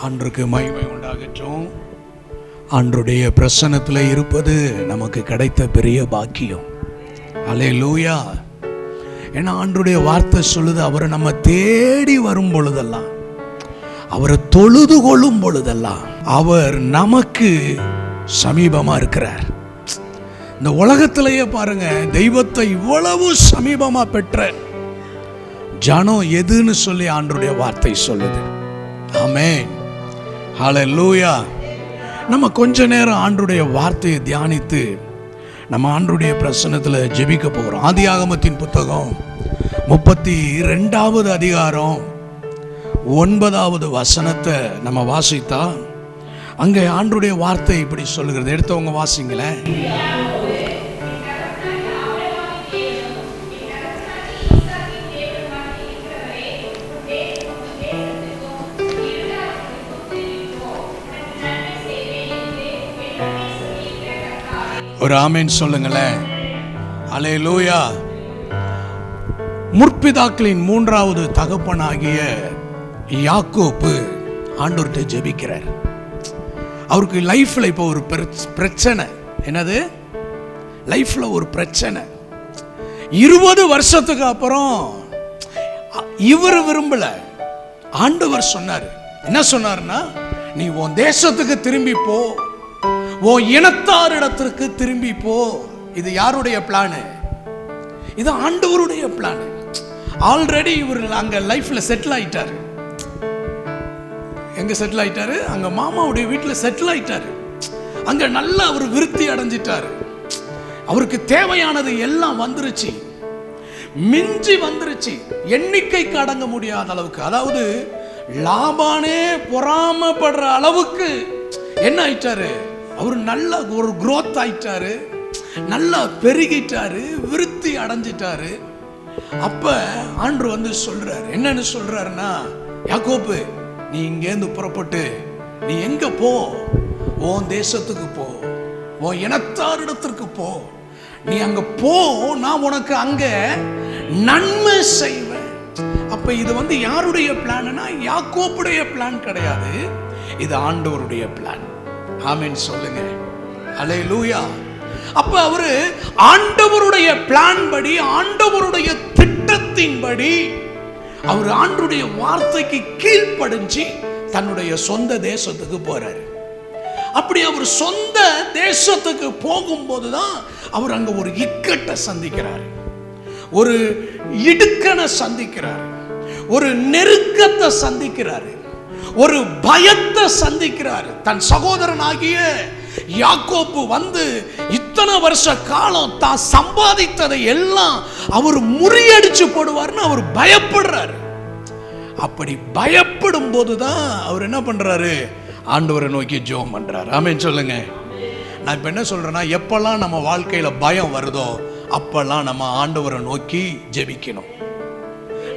ஆண்டவருக்கு மகிமை உண்டாகட்டும். ஆண்டவருடைய பிரசன்னத்தில் இருப்பது நமக்கு கிடைத்த பெரிய பாக்கியம். அல்லேலூயா. ஏன்னா ஆண்டவருடைய வார்த்தை சொல்லுது, அவரை நம்ம தேடி வரும் பொழுதெல்லாம், அவரை தொழுது கொள்ளும் பொழுதெல்லாம் அவர் நமக்கு சமீபமா இருக்கிறார். இந்த உலகத்திலேயே பாருங்க, தெய்வத்தை இவ்வளவு சமீபமா பெற்ற ஜனம் எதுன்னு சொல்லி ஆண்டவருடைய வார்த்தை சொல்லுது. ஆமென். ஹல்லேலூயா. நம்ம கொஞ்ச நேரம் ஆண்டவருடைய வார்த்தையை தியானித்து நம்ம ஆண்டவருடைய பிரசன்னத்தில் ஜெபிக்க போகிறோம். ஆதியாகமத்தின் புத்தகம் 32வது அதிகாரம் 9வது வசனத்தை நம்ம வாசித்தா அங்கே ஆண்டவருடைய வார்த்தை இப்படி சொல்லுகிறது. எடுத்தவங்க வாசிங்களேன். ஒரு ஆமென் சொல்லுங்களேன். அல்லேலூயா. முற்பிதாக்களின் 3வது தகப்பனாகிய யாக்கோப்பு ஆண்டவர்கிட்ட ஜெபிக்கிறார். அவருக்கு லைஃப்ல இப்போ ஒரு பிரச்சனை. என்னது? லைஃப்ல ஒரு பிரச்சனை. 20 வருஷத்துக்கு அப்புறம் இவர் விரும்பல. ஆண்டவர் சொன்னார். என்ன சொன்னார்னா, நீ உன் தேசத்துக்கு திரும்பி போ, உன் இனத்தாரிடத்திற்கு திரும்பி போ. இது யாருடைய பிளான்? இது ஆண்டவருடைய பிளான். ஆல்ரெடி இவர் அங்க லைஃப்ல செட்டில் ஆயிட்டாரு. எங்க செட்டில் ஆயிட்டாரு? அங்க மாமாவுடைய வீட்டுல செட்டில் ஆயிட்டாரு. அங்க நல்லா அவர் விருத்தி அடைஞ்சிட்டாரு. அவருக்கு தேவையானது எல்லாம் வந்துருச்சு, மிஞ்சி வந்துருச்சு, எண்ணிக்கைக்கு அடங்க முடியாத அளவுக்கு. அதாவது லாபானே பொறாமப்படுற அளவுக்கு என்ன ஆயிட்டாரு? அவர் நல்ல ஒரு growth ஆயிட்டாரு, நல்லா பெருகிட்டாரு, விருத்தி அடைஞ்சிட்டாரு. அப்ப ஆண்டவர் வந்து சொல்றாரு. என்னன்னு சொல்றாருன்னா, யாக்கோப்பு, நீ இங்கேருந்து புறப்பட்டு நீ எங்க போ? உன் தேசத்துக்கு போ, உன் இனத்தாரிடத்திற்கு போ. நீ அங்க போ, நான் உனக்கு அங்க நன்மை செய்வேன். அப்ப இது வந்து யாருடைய பிளான்னா, யாக்கோப்புடைய பிளான் கிடையாது, இது ஆண்டவருடைய பிளான். ஆமென் சொல்லுங்க. அல்லேலூயா. அப்ப அவரு ஆண்டவருடைய பிளான் படி, ஆண்டவருடைய திட்டத்தின்படி அவர் ஆண்டவருடைய வார்த்தைக்கு கீழ்ப்படிஞ்சு தன்னுடைய சொந்த தேசத்துக்கு போறாரு. அப்படி அவர் சொந்த தேசத்துக்கு போகும்போதுதான் அவர் அங்க ஒரு இக்கட்டை சந்திக்கிறார், ஒரு இடுக்கனை சந்திக்கிறார், ஒரு நெருக்கத்தை சந்திக்கிறார், ஒரு பயத்தை சந்திக்கிறார். தன் சகோதரனாகிய யாக்கோப்பு வந்து இத்தனை வருஷ காலம் தான் சம்பாதித்ததை எல்லாம் அவர் முறியடிச்சு போடுவார்னு அவர் பயப்படுறாரு. அப்படி பயப்படும் போதுதான் அவர் என்ன பண்றாரு? ஆண்டவரை நோக்கி ஜெபம் பண்றாரு. ஆமென் சொல்லுங்க. நான் இப்ப என்ன சொல்றேன்னா, எப்பெல்லாம் நம்ம வாழ்க்கையில பயம் வருதோ அப்பெல்லாம் நம்ம ஆண்டவரை நோக்கி ஜெபிக்கணும்.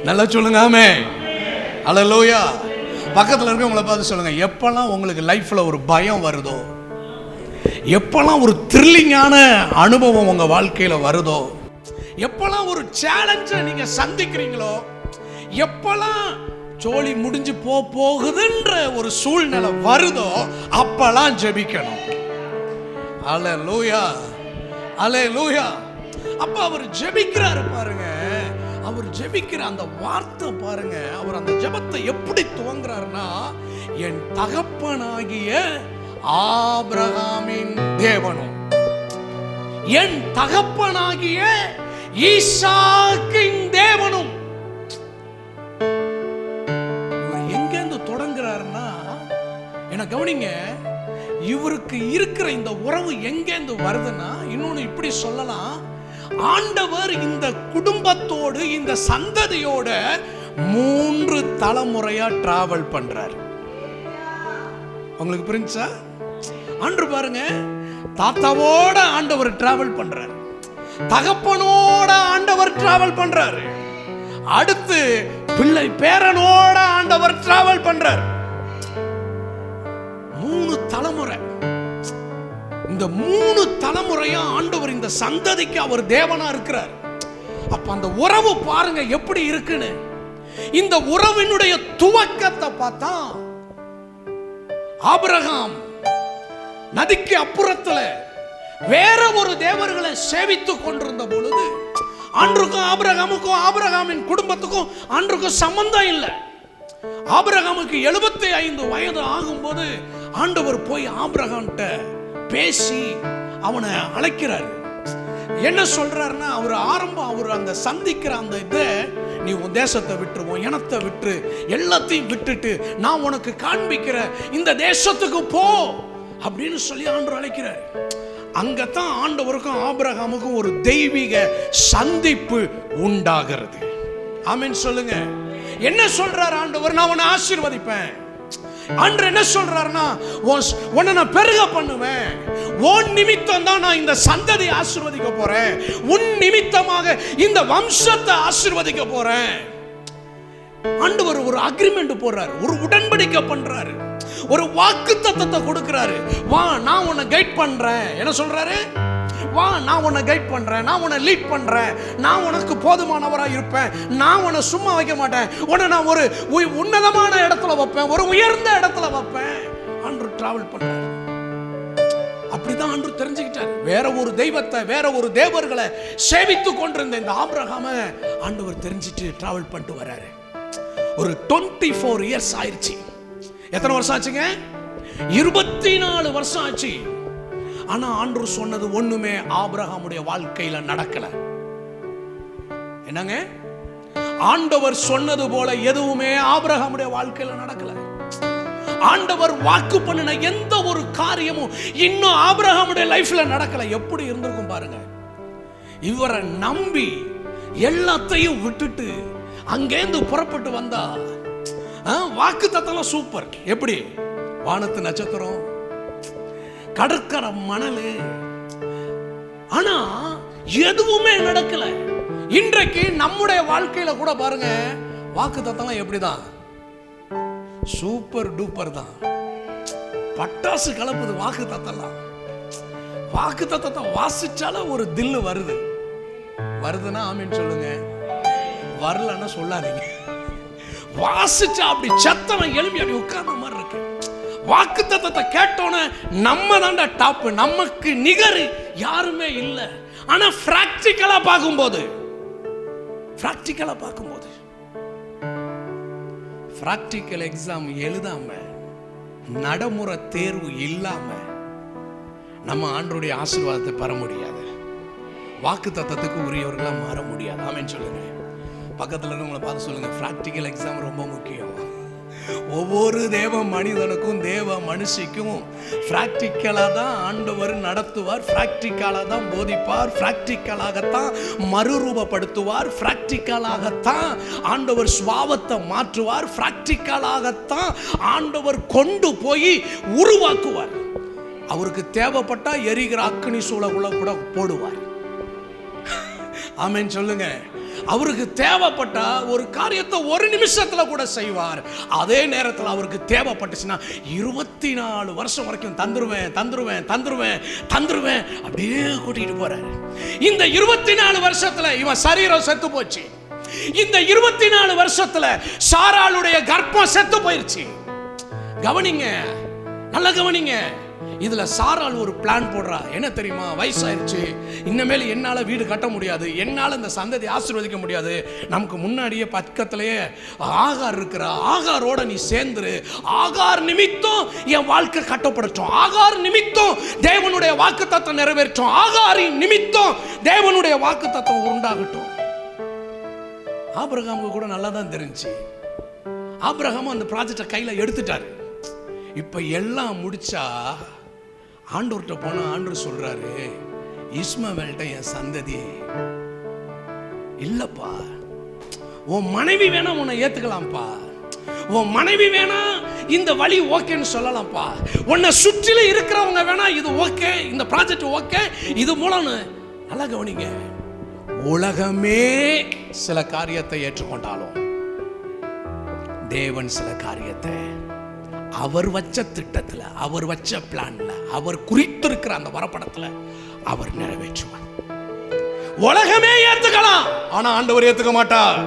நல்லா சொல்லுங்க. ஆமென். அல்லேலூயா. பக்கத்தில் இருக்கவங்களை பார்த்து சொல்லுங்க, எப்பெல்லாம் உங்களுக்கு லைஃப்ல ஒரு பயம் வருதோ, எப்பெல்லாம் ஒரு த்ரில்லிங்கான அனுபவம் உங்க வாழ்க்கையில வருதோ, எப்பெல்லாம் ஒரு சேலஞ்சை நீங்க சந்திக்கிறீங்களோ, எப்பெல்லாம் ஜோலி முடிஞ்சு போகுதுன்ற ஒரு சூழ்நிலை வருதோ, அப்பெல்லாம் ஜெபிக்கணும். அல்லேலூயா. அல்லேலூயா. அப்ப அவர் ஜெபிக்கிறாரு பாருங்க. அவர் ஜெபிக்கிற அந்த வார்த்தை பாருங்க, அவர் அந்த ஜெபத்தை எப்படி துவங்குறாருன்னா, என் தகப்பனாகிய ஆபிரகாமின் தேவனும் என் தகப்பனாகிய ஈசாக்கின் தேவனும். இவர் எங்கிருந்து தொடங்குறாருன்னா, என்ன கவனிங்க, இவருக்கு இருக்கிற இந்த உறவு எங்கிருந்து வருதுன்னா, இன்னொன்னு இப்படி சொல்லலாம், ஆண்டவர் இந்த குடும்பத்தோடு, இந்த சந்ததியோட 3 தலைமுறையா டிராவல் பண்றார். உங்களுக்கு புரிஞ்சா? ஆண்டவர் பாருங்க, தாத்தாவோட ஆண்டவர் டிராவல் பண்றார், தகப்பனோட ஆண்டவர் டிராவல் பண்றாரு, அடுத்து பிள்ளை பேரனோட ஆண்டவர் டிராவல் பண்றார். 3 தலைமுறை. இந்த 3 தலைமுறையா ஆண்டவர் இந்த சந்ததிக்கு அவர் தேவனா இருக்கிறார். அப்ப அந்த உறவு பாருங்க எப்படி இருக்குன்னு. இந்த உறவினுடைய துவக்கத்தை பார்த்தா ஆபிரகாம் நதிக்கு அப்புறத்துல வேற ஒரு தேவர்களை சேவித்துக் கொண்டிருந்த பொழுது ஆண்டுக்கும் ஆபிரகாமுக்கும் ஆபிரகாமின் குடும்பத்துக்கும் ஆண்டுக்கும் சம்பந்தம் இல்லை. ஆபிரகாமுக்கு 75 வயது ஆகும்போது ஆண்டவர் போய் ஆபிரகாம்கிட்ட பேசி அவனை அழைக்கிறார். என்ன சொல்றாருன்னா, அவர் அந்த சந்திக்கிற அந்த இதை, நீ உன் தேசத்தை விட்டு உன் இனத்தை விட்டு எல்லாத்தையும் விட்டுட்டு நான் உனக்கு காண்பிக்கிற இந்த தேசத்துக்கு போ அப்படின்னு சொல்லி ஆண்டவர் அழைக்கிறார். அங்கத்தான் ஆண்டவருக்கும் ஆபிரகாமுக்கும் ஒரு தெய்வீக சந்திப்பு உண்டாகிறது. ஆமென் சொல்லுங்க. என்ன சொல்றார் ஆண்டவர்? நான் உன்னை ஆசீர்வதிப்பேன். ஆண்டவர் என்ன சொல்றாருன்னா, உன்னை நான் பெருக பண்ணுவேன். உன் நிமித்தம் தான் நான் இந்த சந்ததியை ஆசீர்வதிக்க போறேன். உன் நிமித்தமாக இந்த வம்சத்தை ஆசீர்வதிக்க போறேன். ஆண்டவர் ஒரு அக்ரிமெண்ட் போடுறாரு, ஒரு உடன்படிக்கை பண்றாரு, ஒரு வாக்குத்தத்தத்தை கொடுக்கிறாரு. வா, நான் உன்னை கைட் பண்றேன். என்ன சொல்றாரு? வா, நான் உன்னை கைட் பண்றேன், நான் உன்னை லீட் பண்றேன், நான் உனக்கு போதுமானவராக இருப்பேன், நான் உன்னை சும்மா வைக்க மாட்டேன், உன்னை நான் ஒரு உன்னதமான இடத்துல வைப்பேன், ஒரு உயர்ந்த இடத்துல வைப்பேன். ஆண்டவர் டிராவல் பண்றாரு. அப்படிதான் ஆண்டவர் தெரிஞ்சுக்கிட்டார். வேற ஒரு தெய்வத்தை, வேற ஒரு தேவர்களை சேவித்து கொண்டிருந்த இந்த ஆபிரகாமை ஆண்டவர் தெரிஞ்சிட்டு டிராவல் பண்ணிட்டு வர்றாரு. ஒரு 24 இயர்ஸ் ஆயிடுச்சு. எத்தனை வருஷம் ஆச்சுங்க? 24 வருஷம் ஆச்சு. ஆனா ஆண்டவர் சொன்னது ஒண்ணுமே ஆபிரகாமுடைய வாழ்க்கையில நடக்கல. என்னங்க? ஆண்டவர் சொன்னது போல எதுவுமே ஆபிரகாமுடைய வாழ்க்கையில நடக்கல. ஆண்டவர் வாக்கு பண்ணின எந்த ஒரு காரியமும் இன்னும் ஆபிரகாமுடைய லைஃப்ல நடக்கல. எப்படி இருந்திருக்கும் பாருங்க. இவரை நம்பி எல்லாத்தையும் விட்டுட்டு அங்கேருந்து புறப்பட்டு வந்தா வாக்கு தத்தம் சூப்பர். எப்படி? வானத்து நட்சத்திரம், கடற்கரை மணல், ஆனா எதுவுமே நடக்கல. இன்றைக்கு நம்முடைய வாழ்க்கையில கூட பாருங்க, வாக்கு தத்தம் எப்படிதான்? சூப்பர் டூப்பர் தான். பட்டாசு கலப்புது வாக்கு தத்தம். வாக்கு தத்தத்தை வாசிச்சால ஒரு தில்லு வருதுன்னா ஆமீன் சொல்லுங்க. வரலன்னா சொல்லாதீங்க. வாசிச்சா அப்படி சத்தம் எழுப்பி அப்படி உட்கார்ந்த மாதிரி இருக்கு. வாக்கு தத்தத்தை கேட்டோன்னு நம்ம தாண்டா டாப், நமக்கு நிகர் யாருமே இல்லை. ஆனா பிராக்டிக்கலா பார்க்கும்போது பிராக்டிக்கல் எக்ஸாம் எழுதாம, நடைமுறை தேர்வு இல்லாம நம்ம ஆண்டவருடைய ஆசீர்வாதத்தை பெற முடியாது. வாக்கு தத்தத்துக்கு உரியவர்களா மாற முடியாது. ஆமென் சொல்லுங்க. பக்கத்துல இருந்து உங்களை பார்த்து சொல்லுங்க, பிராக்டிக்கல் எக்ஸாம் ரொம்ப முக்கியம். ஒவ்வொரு தேவ மனிதனுக்கும் தேவ மனுஷிக்கும் பிராக்டிக்கலா தான் ஆண்டவர் நடத்துவார், பிராக்டிக்கலா தான் போதிப்பார், பிராக்டிக்கலாகத்தான் மறுரூபப்படுத்துவார், பிராக்டிக்கலாகத்தான் ஆண்டவர் சுபாவத்தை மாற்றுவார், பிராக்டிக்கலாகத்தான் ஆண்டவர் கொண்டு போய் உருவாக்குவார். அவருக்கு தேவைப்பட்டா எரிகிற அக்னி சூளைக்குள்ள கூட போடுவார். ஆமென் சொல்லுங்க. அவருக்கு தேவைப்பட்ட ஒரு காரியத்தை ஒரு நிமிஷத்துல கூட செய்வார். அதே நேரத்தில் அவருக்கு தேவைப்பட்டுச்சுன்னா 24 வருஷம் வரைக்கும் தந்துருவேன் அப்படியே கூட்டிட்டு போறாரு. இந்த 24 வருஷத்துல இவன் சரீரம் செத்து போச்சு. இந்த 24 வருஷத்துல சாராளுடைய கர்ப்பம் செத்து போயிருச்சு. கவனிங்க, நல்ல கவனிங்க. இதுல சாராள் ஒரு பிளான் போடுறா. என்ன தெரியுமா? வயசாயிருச்சு, இனிமேல் என்னால வீடு கட்ட முடியாது, என்னால இந்த சந்ததி ஆசீர்வதிக்க முடியாது, நமக்கு முன்னாடியே பக்கத்திலேயே ஆகார் இருக்கிறா, ஆகாரோட நீ சேர்ந்துரு, ஆகார் நிமித்தம் என் வாழ்க்கை கட்டப்படட்டும், ஆகார் நிமித்தம் தேவனுடைய வாக்குத்தத்தம் நிறைவேற்றும், ஆகாரின் நிமித்தம் தேவனுடைய வாக்குத்தத்தம் உண்டாகட்டும். ஆபிரகாமுக்கு கூட நல்லா தான் தெரிஞ்சு. ஆபிரகாம் அந்த ப்ராஜெக்டை கையில எடுத்துட்டாரு. இப்ப எல்லாம் முடிச்சா ஆண்டவர்கிட்ட போனா ஆண்டவர் சொல்றாரு, இஸ்மவேல்ட்ட என் சந்ததி இல்லப்பா, உன் மனைவி வேணா உன்னை ஏத்துக்கலாம்ப்பா, உன் மனைவி வேணா இந்த வழி ஓகேன்னு சொல்லலாம்ப்பா, உன்னை சுற்றில இருக்கிறவங்க வேணா இது ஓகே, இந்த ப்ராஜெக்ட் ஓகே, இது மூலம். நல்லா கவனிங்க, உலகமே சில காரியத்தை ஏற்றுக்கொண்டாலும் தேவன் சில காரியத்தை அவர் வச்ச திட்டத்துல, அவர் வச்ச பிளான்ல, அவர் குறித்திருக்கிற அந்த வரப்படத்துல அவர் நிறைவேற்றுவார். உலகமே ஏத்துக்கலாம், ஆனா ஆண்டவர் ஏத்துக்க மாட்டார்.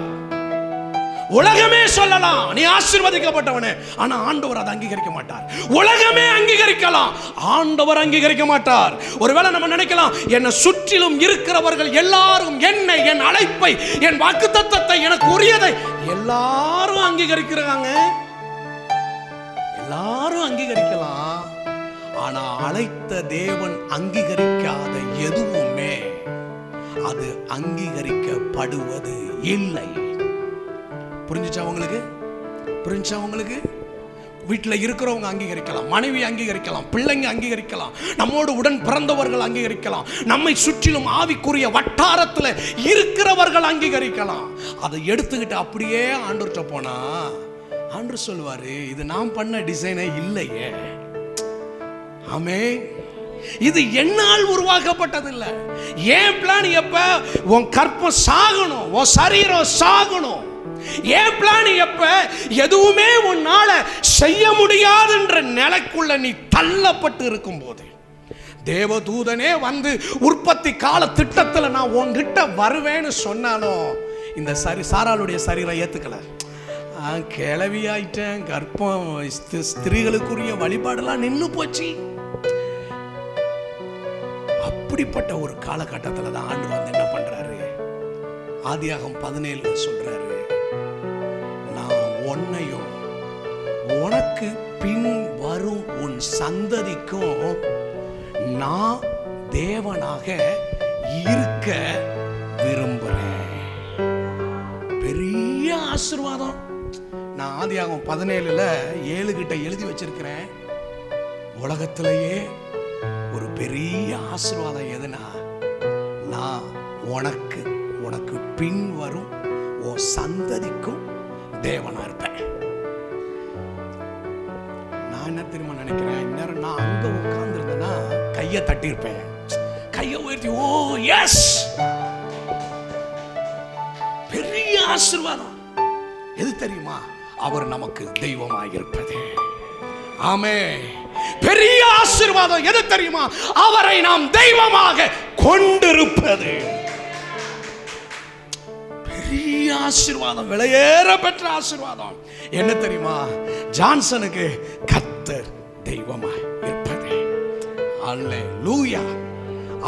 உலகமே சொல்லலாம் நீ ஆசீர்வதிக்கப்பட்டவனே, ஆனா ஆண்டவர் அதை அங்கீகரிக்க மாட்டார். உலகமே அங்கீகரிக்கலாம், ஆண்டவர் அங்கீகரிக்க மாட்டார். ஒருவேளை நம்ம நினைக்கலாம், என்னை சுற்றிலும் இருக்கிறவர்கள் எல்லாரும் என்னை, என் அழைப்பை, என் வாக்குத்தத்தத்தை, எனக்கு உரியதை எல்லாரும் அங்கீகரிக்கிறாங்க. எல்லாரும் அங்கீகரிக்கலாம், ஆனா அழைத்த தேவன் அங்கீகரிக்காத எதுவுமே அது அங்கீகரிக்கப்படுவது இல்லை. புரிஞ்சுச்சா உங்களுக்கு? புரிஞ்சா உங்களுக்கு? வீட்டில் இருக்கிறவங்க அங்கீகரிக்கலாம், மனைவி அங்கீகரிக்கலாம், பிள்ளைங்க அங்கீகரிக்கலாம், நம்மோடு உடன் பிறந்தவர்கள் அங்கீகரிக்கலாம், நம்மை சுற்றிலும் ஆவிக்குரிய வட்டாரத்தில் இருக்கிறவர்கள் அங்கீகரிக்கலாம். அதை எடுத்துக்கிட்டு அப்படியே ஆண்டவர்கிட்ட போனா ஆண்டவர் சொல்வாரு, இது நான் பண்ண டிசைனே இல்லையே. ஆமென். இது என்னால் உருவாக்கப்பட்டது இல்லை. ஏன் பிளான்? எப்ப உன் கற்பம் சாகணும், உன் சரீரம் சாகணும். ஏன் பிளான்? எப்ப எதுவுமே உன்னால செய்ய முடியாதுன்ற நிலைக்குள்ள நீ தள்ளப்பட்டு இருக்கும் போது. தேவதூதனே வந்து உற்பத்தி கால திட்டத்தில் நான் உன்கிட்ட வருவேன்னு சொன்னாலும் இந்த சாராளுடைய சரீரம் ஏத்துக்கல. கிளவி ஆயிட்டேன், கர்ப்பம், ஸ்திரீகளுக்குரிய வழிபாடெல்லாம் நின்று போச்சு. அப்படிப்பட்ட ஒரு காலகட்டத்தில் தான் ஆண்டு வந்து என்ன பண்றாரு? ஆதியாகமம் 17 சொல்றாரு, நான் உன்னையும் உனக்கு பின் வரும் உன் சந்ததிக்கும் நான் தேவனாக இருக்க விரும்புறேன். பெரிய ஆசீர்வாதம். நான் ஆதியாகமம் 17 கிட்ட எழுதி வச்சிருக்கிறேன். உலகத்திலேயே ஒரு பெரிய ஆசீர்வாதம் எதுனா, நான் உனக்கு பின் வரும் உன் சந்ததிக்கும் தேவனா இருப்பேன். நான் என்ன தெரியுமா நினைக்கிறேன், இந்நேரம் நான் அங்க உட்கார்ந்து இருந்தேன்னா கையை தட்டியிருப்பேன், கையை உயர்த்தி, ஓ எஸ், பெரிய ஆசீர்வாதம். எது தெரியுமா? அவர் நமக்கு தெய்வமாக இருப்பது. ஆமென். பெரிய ஆசீர்வாதம் எது தெரியுமா? அவரை நாம் தெய்வமாக கொண்டிருப்பது. பெரிய ஆசீர்வாதம், விலையேற பெற்ற ஆசீர்வாதம். என்ன தெரியுமா? ஜான்சனுக்கு கர்த்தர் தெய்வமாய் இருப்பது. அல்லேலூயா,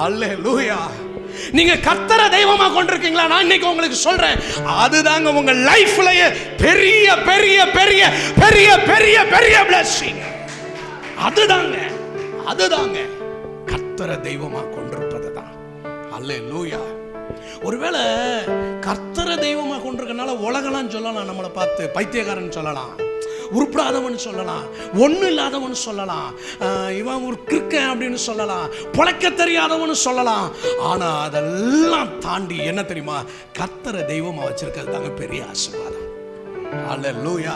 அல்லேலூயா. நீங்க கர்த்தரை தெய்வமா கொண்டிருக்கீங்களா? நான் இன்னைக்கு உங்களுக்கு சொல்றேன், அதுதாங்க உங்க லைஃப்லயே பெரிய பெரிய பெரிய பெரிய பெரிய பெரிய பிளஸிங். அதுதாங்க கர்த்தரை தெய்வமா கொண்டிருப்பதுதான். அல்லேலூயா. ஒருவேளை கர்த்தரை தெய்வமா கொண்டிருக்கனால உலகலாம் சொல்லலாம், நம்மளை பார்த்து பைத்தியக்காரன் சொல்லலாம், உருப்படாதவன் சொல்லலாம், ஒன்றும் இல்லாதவன் சொல்லலாம், இவன் ஒரு கிறுக்கன் அப்படின்னு சொல்லலாம், பொழைக்க தெரியாதவன் சொல்லலாம். ஆனா அதெல்லாம் தாண்டி என்ன தெரியுமா? கர்த்தரை தெய்வமா வச்சிருக்கிறது தாங்க பெரிய ஆசீர்வாதம். அல்லேலூயா.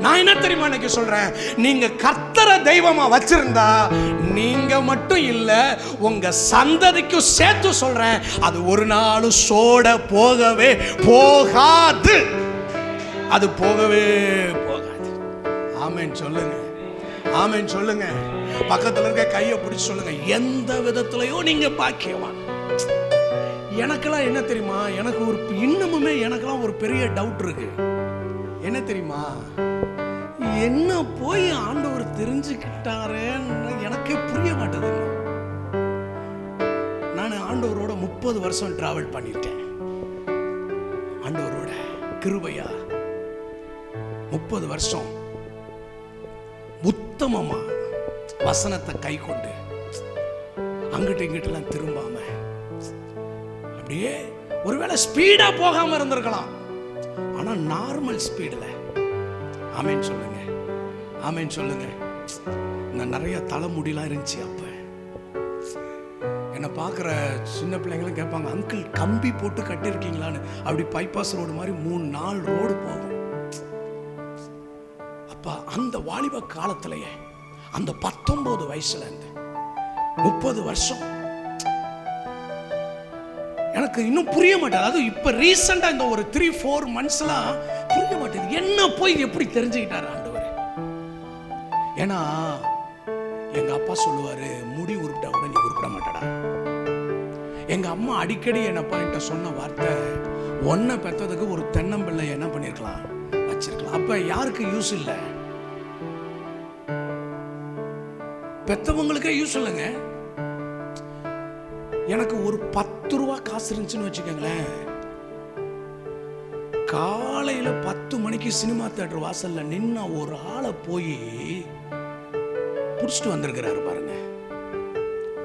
நான் என்ன தெரியுமா இன்னைக்கு சொல்றேன், நீங்க கர்த்தரை தெய்வமா வச்சிருந்தா நீங்க மட்டும் இல்ல, உங்க சந்ததிக்கும் சேர்த்து சொல்றேன், அது ஒரு நாளும் சோட போகவே போகாது. அது போகவே போகாது. ஆமென் சொல்லுங்க, ஆமென் சொல்லுங்க. பக்கத்துல இருக்க கையை பிடிச்சு சொல்லுங்க, எந்த விதத்திலையும் நீங்க பாக்கியவான். எனக்கெல்லாம் என்ன தெரியுமா, எனக்கு ஒரு இன்னமுமே எனக்கெல்லாம் ஒரு பெரிய டவுட் இருக்கு. என்ன தெரியுமா? என்ன போய் ஆண்டவர் தெரிஞ்சுக்கிட்டாரேன்னு எனக்கே புரிய மாட்டேது. நான் ஆண்டவரோட 30 வருஷம் டிராவல் பண்ணிட்டேன். ஆண்டவரோட கிருபையா 30 வருஷம் உத்தமமா வசனத்தை கை கொண்டு அங்கிட்ட இங்கிட்டலாம் திரும்பாம அப்படியே ஒருவேளை ஸ்பீடா போகாம இருந்திருக்கலாம், ஆனா நார்மல் ஸ்பீடுல. ஆமென் சொல்லுங்க, ஆமென் சொல்லுங்க. நான் நிறைய தலைமுடிலாம் இருந்துச்சு. அப்ப என்னை பார்க்குற சின்ன பிள்ளைங்களும் கேட்பாங்க, அங்கிள் கம்பி போட்டு கட்டியிருக்கீங்களான்னு. அப்படி பைபாஸ் ரோடு மாதிரி 3-4 ரோடு போகும். அப்ப அந்த வாலிப காலத்திலேயே அந்த 19 வயசுல இருந்து 30 வருஷம் எனக்கு இன்னும் புரிய மாட்டேது. அது இப்ப ரீசெண்டா இந்த ஒரு 3-4 மந்த்ஸ்லாம் புரிய மாட்டேது, என்ன போய் எப்படி தெரிஞ்சுக்கிட்டாரு ஆண்டவர். ஏன்னா எங்க அப்பா சொல்லுவாரு, முடி உருப்பிட்டா கூட நீ உருப்பிட மாட்டடா. எங்க அம்மா அடிக்கடி என்னப்பா என்கிட்ட சொன்ன வார்த்தை, ஒன்ன பெத்ததுக்கு ஒரு தென்னம்பிள்ளை என்ன பண்ணிருக்கலாம், வச்சிருக்கலாம். அப்ப யாருக்கு யூஸ் இல்லை? பெத்தவங்களுக்கே யூஸ் இல்லைங்க. எனக்கு ஒரு 10 ரூபா காசு இருந்துச்சுன்னு வச்சுக்கோங்களேன், காலையில 10 மணிக்கு சினிமா தியேட்டர் வாசல்ல நின்ன ஒரு ஆளை போய் புடிச்சிட்டு வந்திருக்கிறாரு பாருங்க.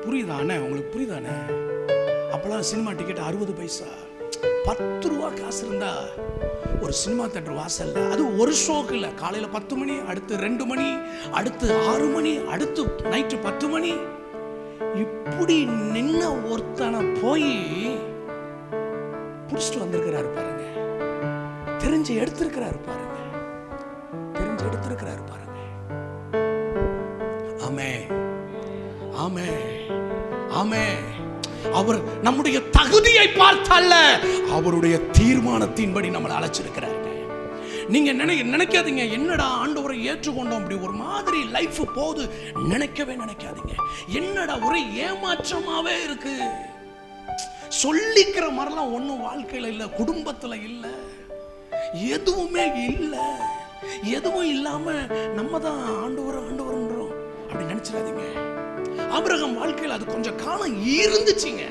புரியுதானே உங்களுக்கு? புரியுதானே? அப்பெல்லாம் சினிமா டிக்கெட் 60 பைசா. 10 ரூபா காசு இருந்தா ஒரு சினிமா தியேட்டர் வாசல்ல, அது ஒரு ஷோக்கு இல்லை, காலையில 10 மணி, அடுத்து 2 மணி, அடுத்து 6 மணி, அடுத்து நைட்டு 10 மணி, இப்படி நின்ன ஒருத்தனை போய் புடிச்சிட்டு வந்திருக்கிறாரு பாருங்க. தெரிஞ்சு எடுத்திருக்கிறாரு பாருங்க. தெரிஞ்சு எடுத்திருக்கிறாரு பாருங்க. ஆமே, ஆமே, ஆமே. அவர் நம்முடைய தகுதியை பார்த்தல்ல, அவருடைய தீர்மானத்தின்படி நம்மளை அழைச்சிருக்கிறாரு. நீங்க நினைக்காதீங்க, என்னடா ஆண்டவரை ஏற்றுக்கொண்டோம் அப்படி ஒரு மாதிரி லைஃப் போகுது, நினைக்காதீங்க. என்னடா ஒரே ஏமாற்றமாவே இருக்கு. சொல்லிக்கிற மாதிரிலாம் ஒன்றும் வாழ்க்கையில இல்லை, குடும்பத்துல இல்லை, எதுவுமே இல்லை. எதுவும் இல்லாம நம்ம தான் ஆண்டவர்ன்றோம் அப்படி நினைச்சிடாதீங்க. ஆபிரகாம் வாழ்க்கையில் அது கொஞ்சம் காலம் இருந்துச்சுங்க.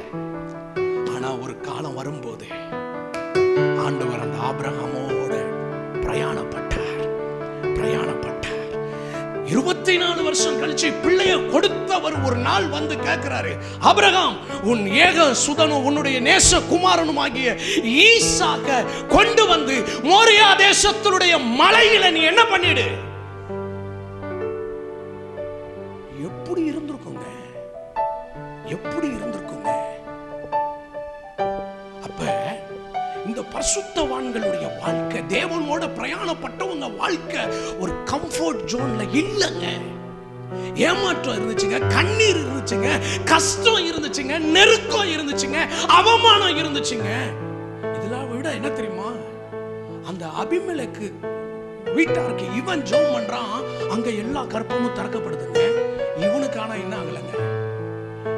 ஆனா ஒரு காலம் வரும்போது ஆண்டவர் அந்த ஆபிரகாமோட பிரயாணப்பட்டார். 24 வருஷம் கழிச்சு பிள்ளைய கொடுத்தவர் ஒரு நாள் வந்து கேட்கிறாரு, ஆபிரகாம், உன் ஏக சுதனும் உன்னுடைய நேச குமாரனும் ஆகிய ஈசாக்க கொண்டு வந்து மோரியா தேசத்தினுடைய மலையில நீ என்ன பண்ணிடு. எப்படி இருந்திருக்குங்க, எப்படி இருந்திருக்குங்க. அப்ப இந்த பரிசுத்தவான்களுடைய வாழ்க்கை, தேவனோட பிரயாணப்பட்டவங்க வாழ்க்கை ஒரு கம்ஃபர்ட் ஜோன்ல இல்லைங்க. ஏமாற்றம் இருந்துச்சுங்க, கண்ணீர் இருந்துச்சுங்க, கஷ்டம் இருந்துச்சுங்க, நெருக்கம் இருந்துச்சுங்க, அவமானம் இருந்துச்சுங்க. இதெல்லாம் விட என்ன தெரியுமா, அந்த அபிமெலேக்கு வீட்டாருக்கு இவன் ஜெபம் பண்றான், அங்க எல்லா கற்பமும் திறக்கப்படுதுங்க. இவனுக்கான என்ன ஆகலைங்க.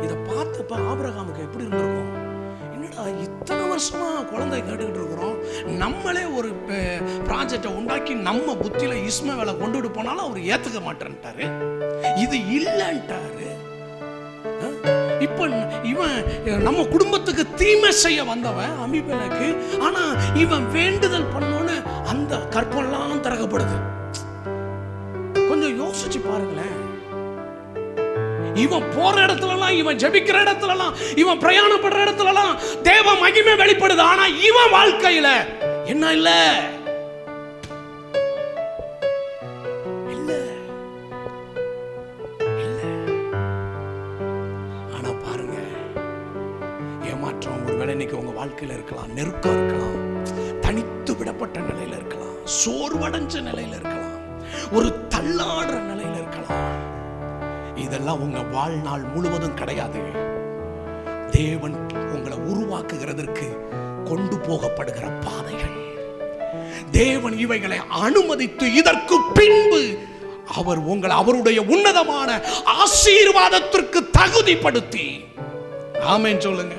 இதை பார்த்தப்ப ஆபிரகாமுக்கு எப்படி இருந்திருக்கும், என்னடா இத்தனை வருஷமா குழந்தை கேட்டுக்கிட்டு இருக்கிறோம், நம்மளே ஒரு ப்ராஜெக்டை உண்டாக்கி நம்ம புத்தியில இஸ்மவேலை கொண்டுட்டு போனாலும் அவர் ஏத்துக்க மாட்டேன்ட்டாரு, இது இல்லைன்ட்டாரு. இப்ப இவன் நம்ம குடும்பத்துக்கு தீமை செய்ய வந்தவன் அபிமெலேக்கு, ஆனா இவன் வேண்டுதல் பண்ணோன்னு அந்த கற்பெல்லாம் திறக்கப்படுது. கொஞ்சம் யோசிச்சு பாருங்களேன். இவன் போற இடத்துலலாம், இவன் ஜெபிக்கிற இடத்துலலாம், இவன் பிரயாணப்படுற இடத்துலலாம் தேவ மகிமை வெளிப்படுது. ஆனா இவன் வாழ்க்கையில என்ன இல்ல, இல்ல, இல்ல. ஆனா பாருங்க, ஏமாற்றம் ஒருவேளை இன்னைக்கு உங்க வாழ்க்கையில இருக்கலாம், நெருக்கம் இருக்கலாம், தனித்து விடப்பட்ட நிலையில இருக்கலாம், சோர்வடைஞ்ச நிலையில இருக்கலாம், ஒரு தள்ளாடுற நிலையில இருக்கலாம். இதெல்லாம் உங்க வாழ்நாள் முழுவதும் கிடையாது. தேவன் உங்களை உருவாக்குகிறதற்கு கொண்டு போகப்படுகிற பாதைகள். தேவன் இவைகளை அனுமதித்து இதற்கு பின்பு அவர் உங்களை அவருடைய உன்னதமான ஆசீர்வாதத்திற்கு தகுதிப்படுத்தி, ஆமென் சொல்லுங்க.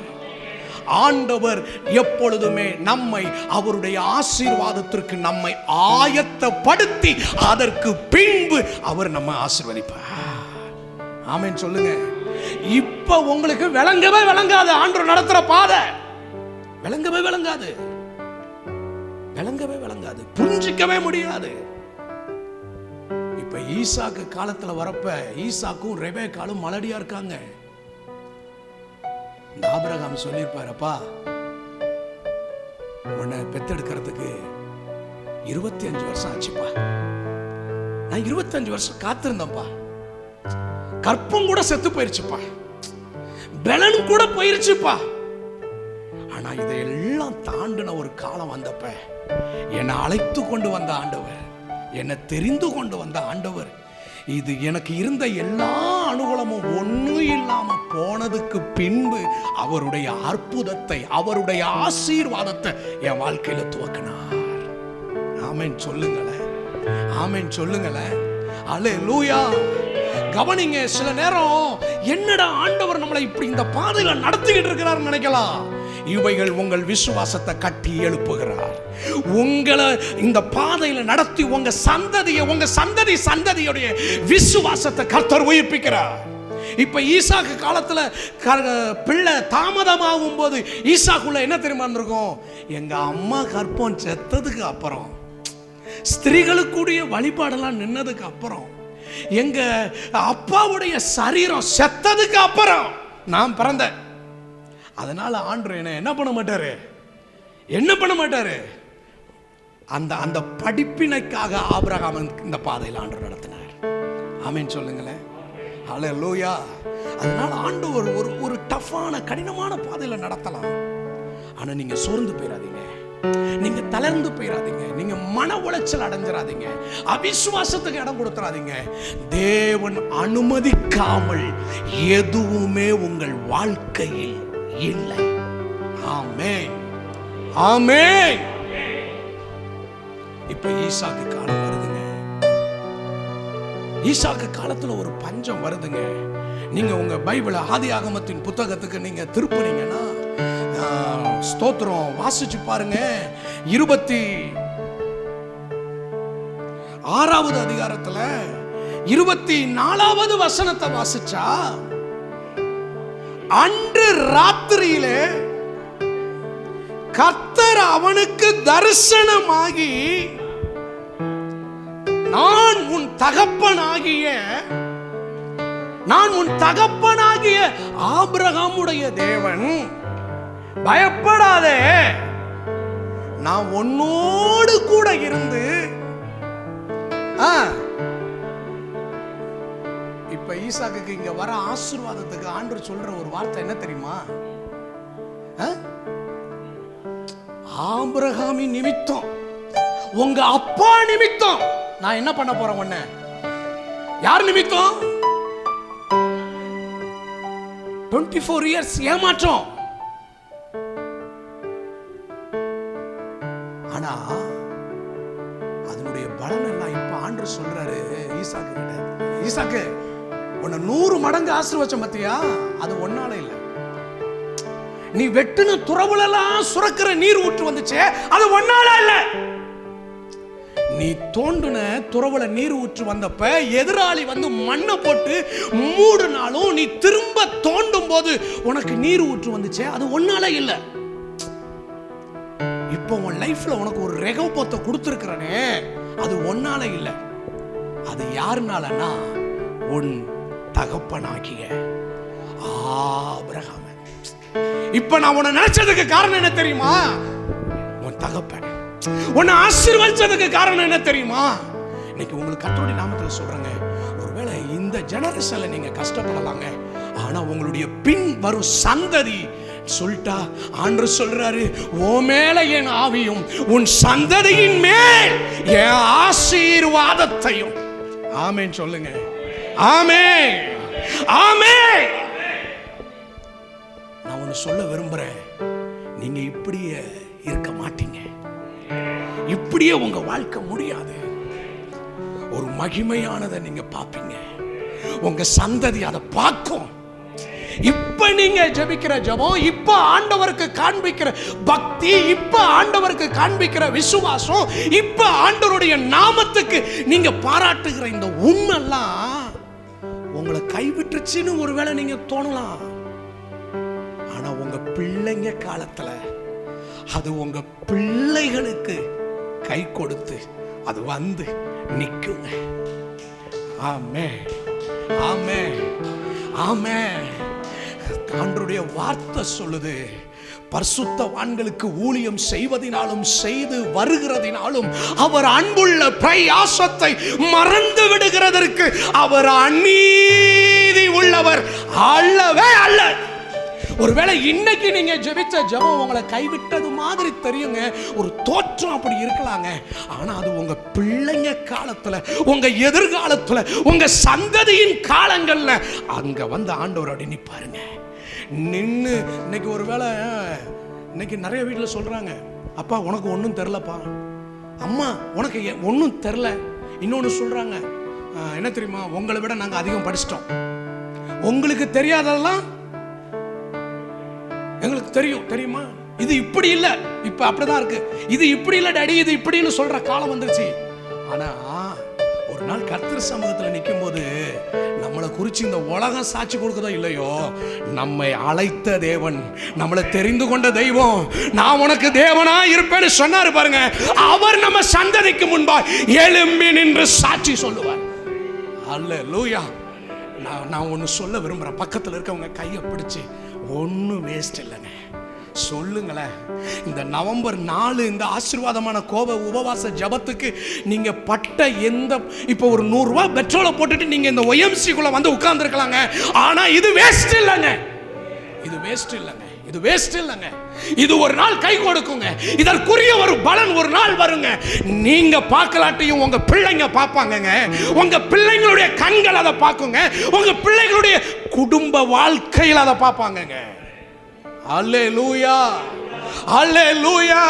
ஆண்டவர் எப்பொழுதுமே நம்மை அவருடைய ஆசீர்வாதத்திற்கு நம்மை ஆயத்தப்படுத்தி அதற்கு பின்பு அவர் நம்ம ஆசீர்வதிப்பார். ஆமென் சொல்லுங்க. இப்ப உங்களுக்கு விளங்கவே விளங்காது, ஆண்டவர் நடத்துற பாதை விளங்கவே விளங்காது, புரிஞ்சிக்கவே முடியாது. இப்ப ஈசாக்கு காலத்துல வரப்ப ஈசாக்கும் ரெபேக்காலும் மலடியா இருக்காங்க. இந்த ஆபிரகாம் சொல்லியிருப்பாரப்பா, உன்னை பெத்தெடுக்கிறதுக்கு 25 வருஷம் ஆச்சுப்பா, நான் 25 வருஷம் காத்திருந்தேன்ப்பா, கற்பம் கூட செத்து போயிருச்சுப்பா, பலன் கூட போயிருச்சுப்பா. ஆனா இதையெல்லாம் தாண்டின ஒரு காலம் வந்தப்ப என்னை அழைத்து கொண்டு வந்த ஆண்டவர், என்னை தெரிந்து கொண்டு வந்த ஆண்டவர், இது எனக்கு இருந்த எல்லா அனுகூலமும் ஒன்றும் இல்லாம போனதுக்கு பின்பு அவருடைய அற்புதத்தை, அவருடைய ஆசீர்வாதத்தை என் வாழ்க்கையில துவக்கினார். ஆமென் சொல்லுங்களேன், ஆமென் சொல்லுங்களேன். அல்லேலூயா. கவனிங்க, சில நேரம் என்னடா ஆண்டவர் நம்மளை இப்படி இந்த பாதையில நடத்திக்கிட்டு இருக்கிறார் நினைக்கலாம். இவைகள் உங்கள் விசுவாசத்தை கட்டி எழுப்புகிறார். உங்களை இந்த பாதையில நடத்தி உங்க சந்ததியுடைய விசுவாசத்தை கர்த்தர் உயிர்ப்பிக்கிறார். இப்ப ஈசாக்கு காலத்துல பிள்ளை தாமதமாகும் போது ஈசாக்குள்ள என்ன தெரியுமா இருந்திருக்கும்? எங்க அம்மா கற்பம் செத்ததுக்கு அப்புறம், ஸ்திரீகளுக்குடைய வழிபாடெல்லாம் நின்னதுக்கு அப்புறம், எங்க அப்பாவுடைய சரீரம் செத்ததுக்கு அப்புறம் நான் பிறந்தேன். அதனால ஆண்டவர் என்ன பண்ண மாட்டாரு? அந்த படிப்பினைக்காக ஆபிரகாம் இந்த பாதையில் ஆண்டவர் நடத்தினார். ஆமென் சொல்லுங்களேன். ஹல்லேலூயா. அதனால ஆண்டவர் ஒரு டஃப்பான கடினமான பாதையில் நடத்தலாம். ஆனா நீங்க சோர்ந்து போயிடாதீங்க, நீங்க தளர்ந்து போயிடாதீங்க, நீங்க மன உளைச்சல் அடைஞ்சிடாதீங்க, அவிசுவாசத்துக்கு இடம் கொடுத்துறாதீங்க. தேவன் அனுமதிக்காமல் எதுவுமே உங்கள் வாழ்க்கையில் இல்லை. ஆமென், ஆமென். இப்ப ஈசாக்கு காலம் வருதுங்க. ஈசாக்கு காலத்துல ஒரு பஞ்சம் வருதுங்க. நீங்க உங்க பைபிள ஆதியாகமத்தின் புத்தகத்துக்கு நீங்க திருப்பினீங்கன்னா, ஸ்தோத்திரம், வாசிச்சு பாருங்க. 26வது அதிகாரத்துல 24வது வசனத்தை வாசிச்சா, அன்று ராத்திரியிலே கர்த்தர் அவனுக்கு தரிசனமாகி, நான் உன் தகப்பனாகிய ஆபிரகாமுடைய தேவன், பயப்படாதே, நான் உன்னோடு கூட இருந்து. இப்ப ஈசாக்குக்கு இங்க வர ஆசீர்வாதத்துக்கு ஆண்டவர் சொல்ற ஒரு வார்த்தை என்ன தெரியுமா? ஆபிரகாமின் நிமித்தம், உங்க அப்பா நிமித்தம் நான் என்ன பண்ண போறேன் உன்னை. யார் நிமித்தம்? 24 years ஏமாற்றம். ஆனா அதனுடைய பலன் எல்லாம் இப்ப ஆண்டவர் சொல்றாரு ஈசாக்கு கிட்ட, ஈசாக்கு உன்னை 100 மடங்கு ஆசீர்வச்சம் பத்தியா, அது ஒன்னால இல்ல. நீ வெட்டுன துறவுலாம் சுரக்கிற நீர் ஊற்று வந்துச்சே, அது ஒன்னால இல்ல. நீ தோண்டுன துறவுல நீர் ஊற்று வந்தப்ப எதிராளி வந்து மண்ணை போட்டு மூடுனாலும் நீ திரும்ப தோண்டும் போது உனக்கு நீர் ஊற்று வந்துச்சே, அது ஒன்னால இல்ல. இப்போ உன் லைஃப்ல உனக்கு ஒரு ரெகவத்தை கொடுத்திருக்கிறனே, அது ஒன்னால இல்ல. அது யாருனாலனா உன் தகப்பனாகிய ஆபிரகாம். இப்ப நான் உன்னை நினைச்சதுக்கு காரணம் என்ன தெரியுமா? உன் தகப்பன். உன்னை ஆசீர்வதிச்சதுக்கு காரணம் என்ன தெரியுமா? இன்னைக்கு உங்களுக்கு கர்த்தருடைய நாமத்துல சொல்றேங்க, ஒருவேளை இந்த ஜெனரேஷன்ல நீங்க கஷ்டப்படலாங்க, ஆனா உங்களுடைய பின் வரும் சந்ததி சொல்லிட்டா ஆண்டவர் சொல்றாரு, ஓ மேல என் ஆவியும் உன் சந்ததியின் மேல் என் ஆசீர்வாதத்தையும். ஆமென் சொல்லுங்க. ஆமென், ஆமென். நான் ஒன்னு சொல்ல விரும்புறேன், நீங்க இப்படியே இருக்க மாட்டீங்க, இப்படியே உங்க வாழ்க்கை முடியாது. ஒரு மகிமையானதை நீங்க பாப்பீங்க, உங்க சந்ததி அதை பார்க்கும். இப்ப நீங்க ஜெபிக்கிற ஜெபம், இப்ப ஆண்டவருக்கு காண்பிக்கிற பக்தி, இப்ப ஆண்டவருக்கு காண்பிக்கிற விசுவாசம், இப்ப ஆண்டவருடைய நாமத்துக்கு நீங்க பாராட்டுகிற இந்த உண்மைலாம் உங்களை கைவிட்டுச்சுன்னு ஒருவேளை நீங்க தோணலாம். ஆனா உங்க பிள்ளைங்க காலத்துல அது உங்க பிள்ளைகளுக்கு கை கொடுத்து அது வந்து நிக்குங்க. ஆமென், ஆமென், ஆமென். ஆண்டவருடைய வார்த்தை சொல்லுது, பரிசுத்தவான்களுக்கு ஊழியம் செய்வதினாலும் செய்து வருகிறதினாலும் அவர் அன்புள்ள பிரயாசத்தை மறந்து விடுகிறதற்கு அவர் அநீதி உள்ளவர் அல்லவே அல்ல. ஒருவேளை இன்னைக்கு நீங்க ஜெபிச்ச ஜெபம் உங்களை கைவிட்டது மாதிரி தெரியுங்க, ஒரு தோற்றம் அப்படி இருக்கலாங்க. ஆனா அது உங்க பிள்ளைங்க காலத்துல, உங்க எதிர்காலத்துல, உங்க சந்ததியின் காலங்கள்ல அங்க வந்து ஆண்டவர் அப்படி நிப்பாருங்க. நின்று இன்னைக்கு ஒருவேளை இன்னைக்கு நிறைய வீட்டில் சொல்றாங்க, அப்பா உனக்கு ஒன்றும் தெரிலப்பா, அம்மா உனக்கு ஒன்றும் தெரில. இன்னொன்று சொல்றாங்க, என்ன தெரியுமா, உங்களை விட நாங்கள் அதிகம் படிச்சிட்டோம், உங்களுக்கு தெரியாததெல்லாம் எங்களுக்கு தெரியுமா, இது இப்படி இல்லை, இப்ப அப்படிதான் இருக்கு, இது இப்படி இல்லை டாடி, இது இப்படின்னு சொல்ற காலம் வந்துருச்சு. ஆனா ஒரு நாள் கர்த்தர் சமூகத்தில் நிற்கும் போது நம்மளை குறித்து இந்த உலகம் சாட்சி கொடுக்குதோ இல்லையோ, நம்மை அழைத்த தேவன், நம்மளை தெரிந்து கொண்ட தெய்வம், நான் உனக்கு தேவனா இருப்பேன்னு சொன்னாரு பாருங்க, அவர் நம்ம சந்ததிக்கு முன்பாக எழும்பி நின்று சாட்சி சொல்லுவார். அல்லேலூயா. நான் ஒன்று சொல்ல விரும்புகிறேன். பக்கத்தில் இருக்கவங்க கையை பிடிச்சி, ஒன்றும் வேஸ்ட் இல்லைங்க, சொல்லுங்களேன். இந்த நவம்பர் 4 இந்த ஆசீர்வாதமான கோப உபவாச ஜபத்துக்கு நீங்க பட்ட இப்போ ஒரு 100 ரூபாய் பெட்ரோலை போட்டுட்டு நீங்க இந்த ஒய்எம்சிக்குள்ள வந்து உட்கார்ந்துருக்கலாங்க. ஆனா இது வேஸ்ட் இல்லைங்க, இது வேஸ்ட் இல்லைங்க, இது வேஸ்ட் இல்லைங்க. இது ஒரு நாள் கை கொடுக்குங்க. இதற்குரிய ஒரு பலன் ஒரு நாள் வருங்க. நீங்க பார்க்கலாட்டியும் உங்க பிள்ளைங்க பார்ப்பாங்கங்க. உங்க பிள்ளைங்களுடைய கண்கள் அதை பார்க்குங்க. உங்க பிள்ளைகளுடைய குடும்ப வாழ்க்கையில் அதை பார்ப்பாங்கங்க. அல்லேலூயா, அல்லேலூயா.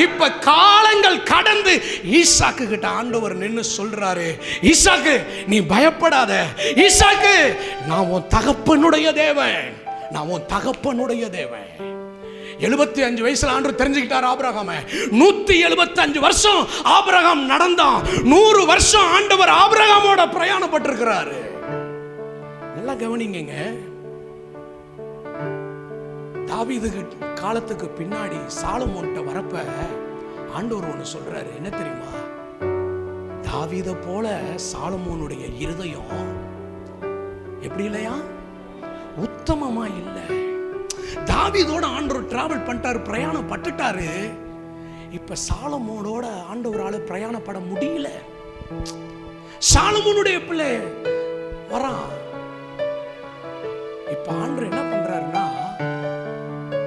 இப்ப காலங்கள் கடந்து ஈசாக்கு கிட்ட ஆண்டவர் நின்னு சொல்றாரு, ஈசாக்கு நீ பயப்படாத, ஈசாக்கு நான் உன் தகப்பனுடைய தேவன், நான் உன் தகப்பனுடைய தேவன். 75 வயசுல ஆண்டவர் தெரிஞ்சுக்கிட்டார் ஆபிரகாம. 175 வருஷம் ஆபிரகாம் நடந்தான். 100 வருஷம் ஆண்டவர் ஆபிரகாமோட பிரயாணப்பட்டிருக்கிறாரு. நல்லா கவனிங்க. தாவீது காலத்துக்கு பின்னாடி சாலமோன்ட்ட வரப்ப ஆண்டவர் ஒன்று சொல்றாரு. என்ன தெரியுமா? தாவீதை போல சாலமோனுடைய இருதயம் எப்படி இல்லையா, உத்தமமா இல்லை. தாவீதோட ஆண்டவர் டிராவல் பண்ணிட்டாரு, பிரயாணம் பட்டுட்டாரு. இப்ப சாலமோனோட ஆண்டவரால பிரயாணப்பட முடியல. சாலமோனுடைய பிள்ளை வரான். இப்ப ஆண்டவர் என்ன பண்றாருன்னா,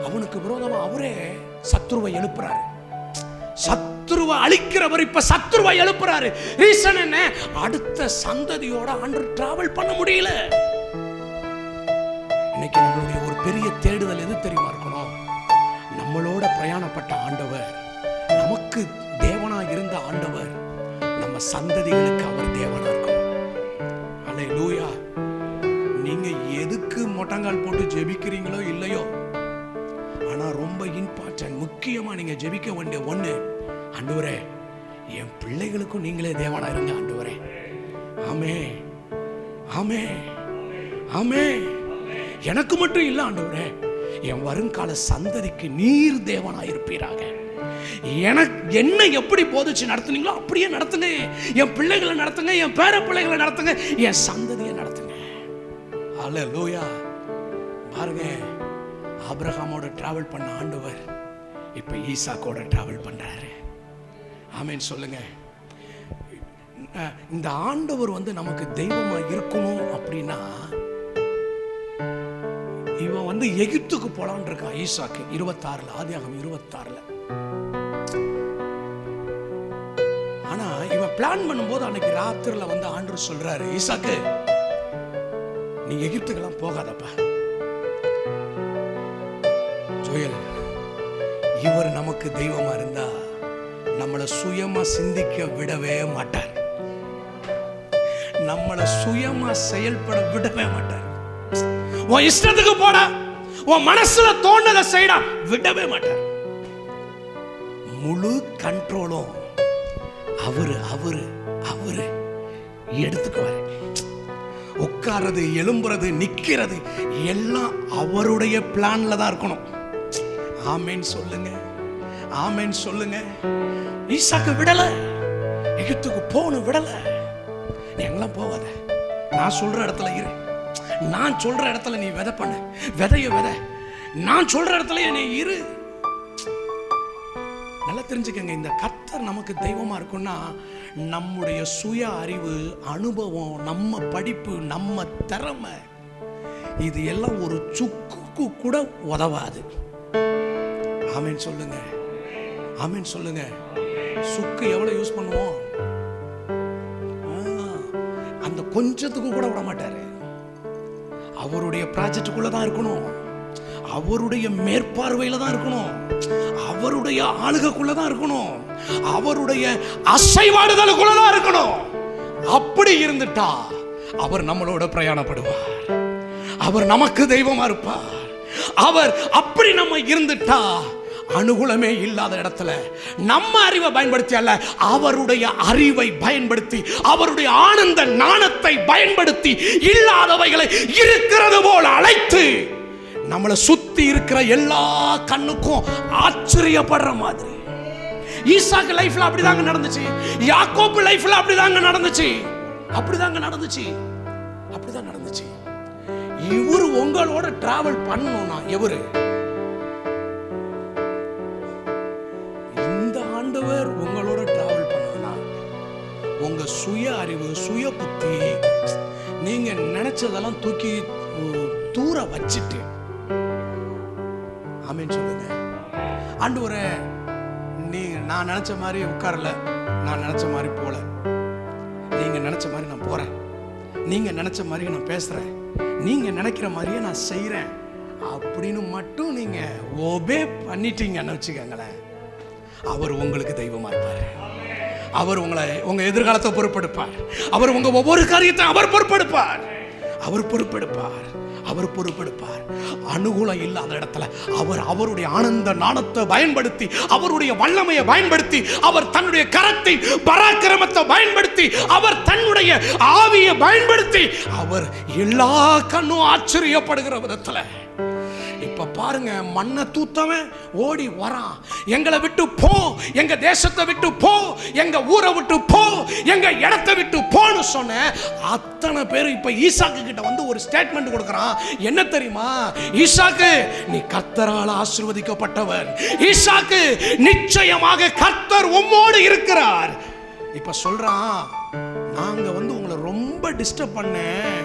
அவனுக்கு விரோதமா அவரே சத்துருவை எழுப்புறாரு. சத்துருவை அழிக்கிறவர் இப்ப சத்துருவை எழுப்புறாரு. ரீசன் என்ன? அடுத்த சந்ததியோட ஆண்டவர் டிராவல் பண்ண முடியல. இன்னைக்கு நம்மளுடைய ஒரு பெரிய தேடுதல் எது தெரியுமா இருக்கணும்? நம்மளோட பிரயாணப்பட்ட ஆண்டவர், நமக்கு தேவனா இருந்த ஆண்டவர், நம்ம சந்ததிகளுக்கு அவர் தேவனா இருக்கணும். அல்லேலூயா. நீங்க எதுக்கு மொட்டங்கால் போட்டு ஜெபிக்கிறீங்களோ இல்லையோ, ஆனா ரொம்ப இம்பார்ட்டன்ட், முக்கியமா நீங்க ஜெபிக்க வேண்டிய ஒண்ணு, ஆண்டவரே என் பிள்ளைகளுக்கும் நீங்களே தேவனா இருங்க ஆண்டவரே. ஆமே, ஆமே, ஆமே. எனக்கு மட்டும் இல்ல ஆண்டவரே, என் வருங்கால சந்ததிக்கு நீர் தேவனா இருப்பீராக. எனக்கு என்ன எப்படி போதிச்சு நடத்துனீங்களோ அப்படியே நடத்துங்க. என் பிள்ளைகளை நடத்துங்க, என் பேர பிள்ளைகளை நடத்துங்க, என் சந்ததியை நடத்துங்க. அல்லேலூயா. பாருங்க, ஆபிரகாமோட டிராவல் பண்ண ஆண்டவர் இப்ப ஈசாக்கோட டிராவல் பண்றாரு. ஆமென் சொல்லுங்க. இந்த ஆண்டவர் நமக்கு தெய்வமா இருக்கணும் அப்படின்னா, இவன் எகிப்துக்கு போலான் இருக்கான். ஈசாக்கு 26 ஆதியாகமம் 26. ஆனா இவன் பிளான் பண்ணும்போது அன்னைக்கு ராத்திரில ஆண்டவர் சொல்றாரு, ஈசாக்கு நீ எகிப்துக்கெல்லாம் போகாதப்பா. ஜோயல், இவர் நமக்கு தெய்வமா இருந்தா நம்மளை சுயமா சிந்திக்க விடவே மாட்டார், நம்மளை சுயமா செயல்பட விடவே மாட்டார். உன் இஷ்டத்துக்கு போட, உன் மனசுல தோணுதை செய்யடா, விடவே மாட்டார். முழு கண்ட்ரோலும் அவரு அவரு அவரு எடுத்துக்குவாரு. உட்கார்றது, எழும்புறது, நிக்கிறது எல்லாம் அவருடைய பிளான்ல தான் இருக்கணும். ஆமென் சொல்லுங்க, ஆமென் சொல்லுங்க. ஈசாக்கு விடல, எகிப்துக்கு போகணும் விடல. நீ எங்கெல்லாம் போகாத, நான் சொல்ற இடத்துல இரு, நான் சொல்ற இடத்துல நீ விதை பண்ண, விதைய விதை, நான் சொல்ற இடத்துல நீ இரு. நல்லா தெரிஞ்சுக்கங்க, இந்த கர்த்தர் நமக்கு தெய்வமா இருக்கும்னா நம்முடைய சுய அறிவு, அனுபவம், நம்ம படிப்பு, நம்ம திறமை, இது எல்லாம் ஒரு சுக்கு கூட உதவாது. ஆமென் சொல்லுங்க, ஆமென் சொல்லுங்க. சுக்கு எவ்வளவு யூஸ் பண்ணுவோம், அந்த கொஞ்சத்துக்கு கூட விட மாட்டாரு. அவருடைய ப்ராஜெக்டுக்குள்ள தான் இருக்கணும், அவருடைய மேற்பார்வையில தான் இருக்கணும், அவருடைய ஆளுகைக்குள்ள தான் இருக்கணும், அவருடைய அசைவாடுதலுக்குள்ள தான் இருக்கணும். அப்படி இருந்துட்டா அவர் நம்மளோட பிரயாணப்படுவார், அவர் நமக்கு தெய்வமா இருப்பார். அவர் அப்படி நம்ம இருந்துட்டா அனுகூலமே இல்லாத இடத்துல நம்ம அறிவை பயன்படுத்தி அல்ல, அவருடைய அறிவை பயன்படுத்தி, அவருடைய ஆனந்த ஞானத்தை பயன்படுத்தி இல்லாதவைகளை இருக்கிறது போல அழைத்து நம்மளை சுத்தி இருக்கிற எல்லா கண்ணுக்கும் ஆச்சரியப்படுற மாதிரி. ஈசாக்கு லைஃப்ல அப்படிதாங்க நடந்துச்சு, யாக்கோபு லைஃப்ல அப்படிதாங்க நடந்துச்சு, அப்படிதாங்க நடந்துச்சு, அப்படிதான் நடந்துச்சு. இவரு உங்களோட டிராவல் பண்ணணும்னா, எவரு இந்த ஆண்டவர் உங்களோட டிராவல் பண்ணணும்னா, உங்க சுய அறிவு, சுய புத்தி, நீங்க நினைச்சதெல்லாம் தூக்கி தூர வச்சுட்டு ஆமென் சொல்லுங்க. ஆண்டவரே, நான் நினைச்ச மாதிரி உட்காரல, நான் நினைச்ச மாதிரி போல, நீங்க நினைச்ச மாதிரி நான் போறேன், நீங்க நினைச்ச மாதிரி நான் பேசுறேன், நீங்க நினைக்கிற மாதிரியே நான் செய்யறேன் அப்படின்னு மட்டும் நீங்க ஒபே பண்ணிட்டீங்கன்னு வச்சுக்கோங்களேன், அவர் உங்களுக்கு தெய்வமா இருப்பார். அவர் உங்க எதிர்காலத்தை பொறுப்பெடுப்பார். அவர் உங்க ஒவ்வொரு காரியத்தை அவர் பொறுப்பெடுப்பார். அவர் பொறுப்பெடுப்பார். அவர் பொறுப்பெடுப்பார். அனுகூலம் இல்லாத இடத்துல அவர் அவருடைய ஆனந்த ஞானத்தை பயன்படுத்தி, அவருடைய வல்லமையை பயன்படுத்தி, அவர் தன்னுடைய கரத்தை பராக்கிரமத்தை பயன்படுத்தி, அவர் தன்னுடைய ஆவியை பயன்படுத்தி, அவர் எல்லா கண்ணும் ஆச்சரியப்படுகிற விதத்துல. இப்ப பாருங்க, மண்ணை தூத்தவன் ஓடி வரான், எங்களை விட்டு போ, எங்க தேசத்தை விட்டு போ, எங்க ஊரை விட்டு போ, எங்க இடத்தை விட்டு போன்னு சொன்ன அத்தனை பேர் இப்ப ஈசாக்கு கிட்ட வந்து ஒரு ஸ்டேட்மெண்ட் கொடுக்கறான். என்ன தெரியுமா? ஈசாக்கு, நீ கர்த்தரால் ஆசீர்வதிக்கப்பட்டவன். ஈசாக்கு, நிச்சயமாக கர்த்தர் உம்மோடு இருக்கிறார். இப்ப சொல்றான், நாங்க வந்து உங்களை ரொம்ப டிஸ்டர்ப் பண்ணேன்,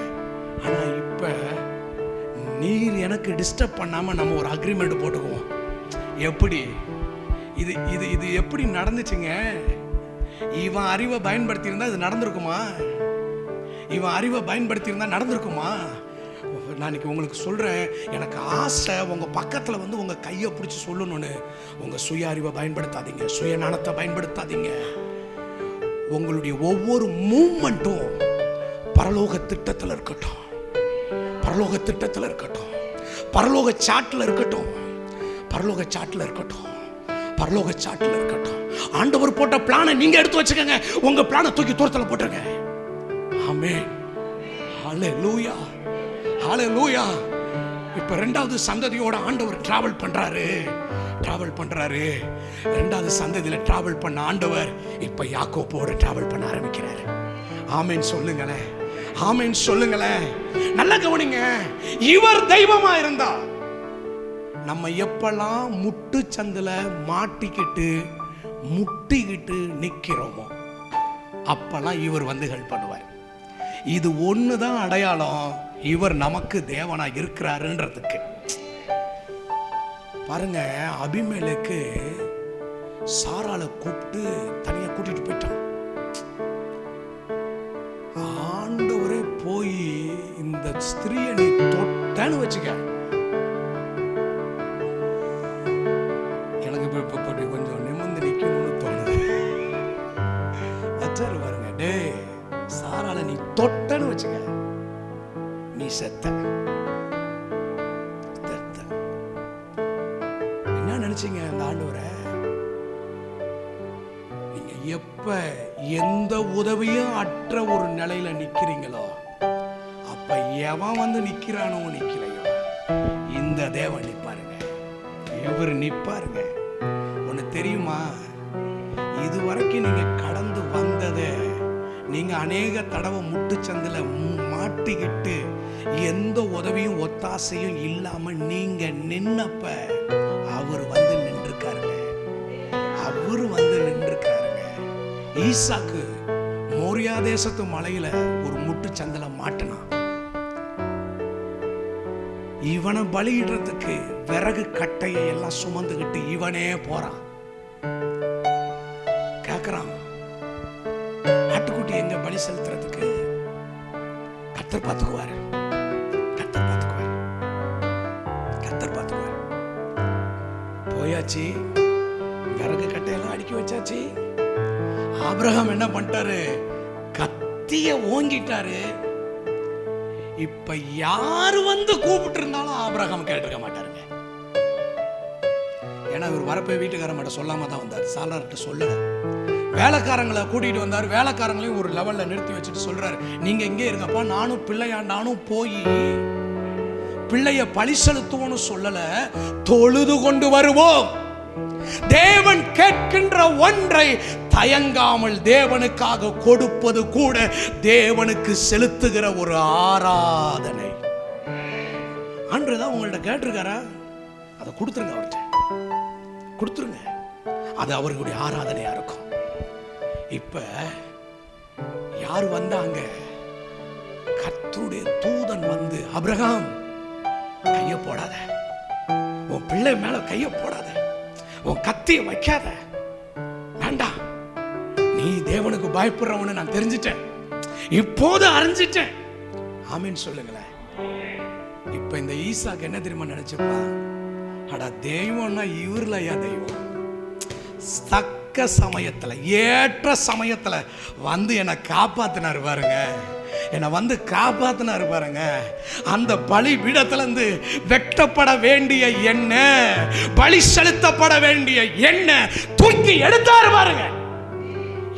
ஆனா இப்ப நீர் எனக்கு டிஸ்டர்ப் பண்ணாம நம்ம ஒரு அக்ரிமெண்ட் போட்டுக்குவோம். எப்படி இது இது இது எப்படி நடந்துச்சுங்க? இவன் அறிவை பயன்படுத்தி இருந்தா இது நடந்திருக்குமா? இவன் அறிவை பயன்படுத்தி இருந்தா நடந்திருக்குமா? நான் உங்களுக்கு சொல்றேன், எனக்கு ஆசை உங்க பக்கத்துல வந்து உங்க கையை பிடிச்சி சொல்லணும்னு. உங்க சுய அறிவை பயன்படுத்தாதீங்க, சுய ஞானத்தை பயன்படுத்தாதீங்க. உங்களுடைய ஒவ்வொரு மூவ்மெண்ட்டும் பரலோக திட்டத்தில் இருக்கட்டும், பரலோக திட்டத்தில் இருக்கட்டும், பரலோக சாட்டில் இருக்கட்டும், பரலோக சாட்டில் இருக்கட்டும், பரலோக சாட்டில் இருக்கட்டும். ஆண்டவர் போட்ட பிளானை நீங்க எடுத்து வச்சுக்கங்க, உங்க பிளானை தூக்கி தூரத்தில் போட்டுருங்க. ஆமென், ஹல்லேலூயா, ஹல்லேலூயா. இப்ப இரண்டாவது சந்ததியோட ஆண்டவர் டிராவல் பண்றாரு, டிராவல் பண்றாரு. இரண்டாவது சந்ததியில டிராவல் பண்ண ஆண்டவர் இப்ப யாக்கோபோட டிராவல் பண்ண ஆரம்பிக்கிறாரு. ஆமென் சொல்லுங்களேன், ஆமென் சொல்லுங்களேன். நல்லா கவனிங்க, இவர் தெய்வமா இருந்தா நம்ம எப்பெல்லாம் முட்டு சந்தில மாட்டிக்கிட்டு முட்டிக்கிட்டு நிக்கிறோமோ அப்பெல்லாம் இவர் வந்து ஹெல்ப் பண்ணுவார். இது ஒண்ணுதான் அடையாளம் இவர் நமக்கு தேவனா இருக்கிறாருன்றதுக்கு. பாருங்க, அபிமெலேக்கு சாராளை கூப்பிட்டு தனியா கூட்டிட்டு போயிட்டான். ஆண்டவரே போய் இந்த ஸ்திரீயை நீ தொட்டன்னு வச்சுக்க, எனக்கு இப்ப கொஞ்சம் நிமிர்ந்து நிக்கணும்னு தோணுது. அச்சாரு பாருங்க, டே சாராளை நீ தொட்டன்னு வச்சுக்க, நீ செத்த. என்ன நினைச்சீங்க அந்த ஆண்டவரை? நீங்க எப்ப எந்த உதவியும் அற்ற ஒரு நிலையில நிக்கிறீங்களோ அப்ப எவன் வந்து நிக்கிறானோ நிக்கலையோ இந்த தேவன் நிப்பாருங்க, இவர் நிப்பாருங்க. ஒண்ணு தெரியுமா? இதுவரைக்கும் நீங்க கடந்து வந்ததை நீங்க அநேக தடவை முட்டுச்சந்தில மாட்டிக்கிட்டு எந்த உதவியும் ஒத்தாசையும் இல்லாம நீங்க நின்னப்ப அவர் வந்து நின்றுக்காருங்க, அவர் வந்து நின்றுக்காருங்க. ஈசாக்கு மோரியா தேசத்து மலையில ஒரு முட்டுச்சந்தில மாட்டினான். இவனை பலியிடுறதுக்கு விறகு கட்டையை எல்லாம் சுமந்துகிட்டு இவனே போறான். கேக்குறான், ஆட்டுக்குட்டி எங்க பலி செலுத்துறதுக்கு? கர்த்தர் பார்த்துக்குவாரு, கர்த்தர் பார்த்துக்குவாரு, கர்த்தர் பார்த்துக்குவாரு. போயாச்சு, விறகு கட்டையெல்லாம் அடுக்கி வச்சாச்சு. ஆபிரகாம் என்ன பண்ணிட்டாரு? கத்திய ஓங்கிட்டாரு. இப்ப யாரு வந்து கூப்பிட்டு இருந்தாலும் ஆபிரகாம் கேட்டிருக்க மாட்டாருங்க. ஏன்னா இவர் வரப்போ வீட்டுக்காரங்கிட்ட சொல்லாம தான் வந்தார், சாலார்கிட்ட சொல்லல. வேலைக்காரங்களை கூட்டிட்டு வந்தார். வேலைக்காரங்களையும் ஒரு லெவல்ல நிறுத்தி வச்சுட்டு சொல்றாரு, நீங்க இங்கே இருங்கப்பா, நானும் பிள்ளையாண்டானும் போய் பிள்ளைய பழி செலுத்துவோம்னு சொல்லல, தொழுது கொண்டு வருவோம். தேவன் கேட்கின்ற ஒன்றை தயங்காமல் தேவனுக்காக கொடுப்பது கூட தேவனுக்கு செலுத்துகிற ஒரு ஆராதனை. ஆண்டவர்தான் உங்கள்ட்ட கேட்டிருக்காரா, அதை கொடுத்துருங்க, அவர்கிட்ட கொடுத்துருங்க. அது அவர்களுடைய ஆராதனையா இருக்கும். இப்ப யார் வந்தாங்க? கர்த்தருடைய தூதன் வந்து, ஆபிரகாம் கைய போடாத, உன் பிள்ளை மேல கைய போடாத, உன் கத்திய வைக்காத, வேண்டாம், நீ தேவனுக்கு பயப்படுறவன்னு நான் தெரிஞ்சிட்டேன், இப்போது அறிஞ்சிட்டேன். ஆமீன் சொல்லுங்களேன். இப்ப இந்த ஈசாக்கு என்ன தெரியுமா நினைச்சப்பா, அடா தெய்வம்னா இவர்ல ஐயா தெய்வம், தக்க சமயத்துல ஏற்ற சமயத்துல வந்து என்னை காப்பாத்தினாரு பாருங்க, என்னை வந்து காப்பாத்தினாரு பாருங்க. அந்த பலி பீடத்துல இருந்து வெட்டப்பட வேண்டிய எண்ணெய், பலி செலுத்தப்பட வேண்டிய எண்ணெய் தூக்கி எடுத்தாரு பாருங்க.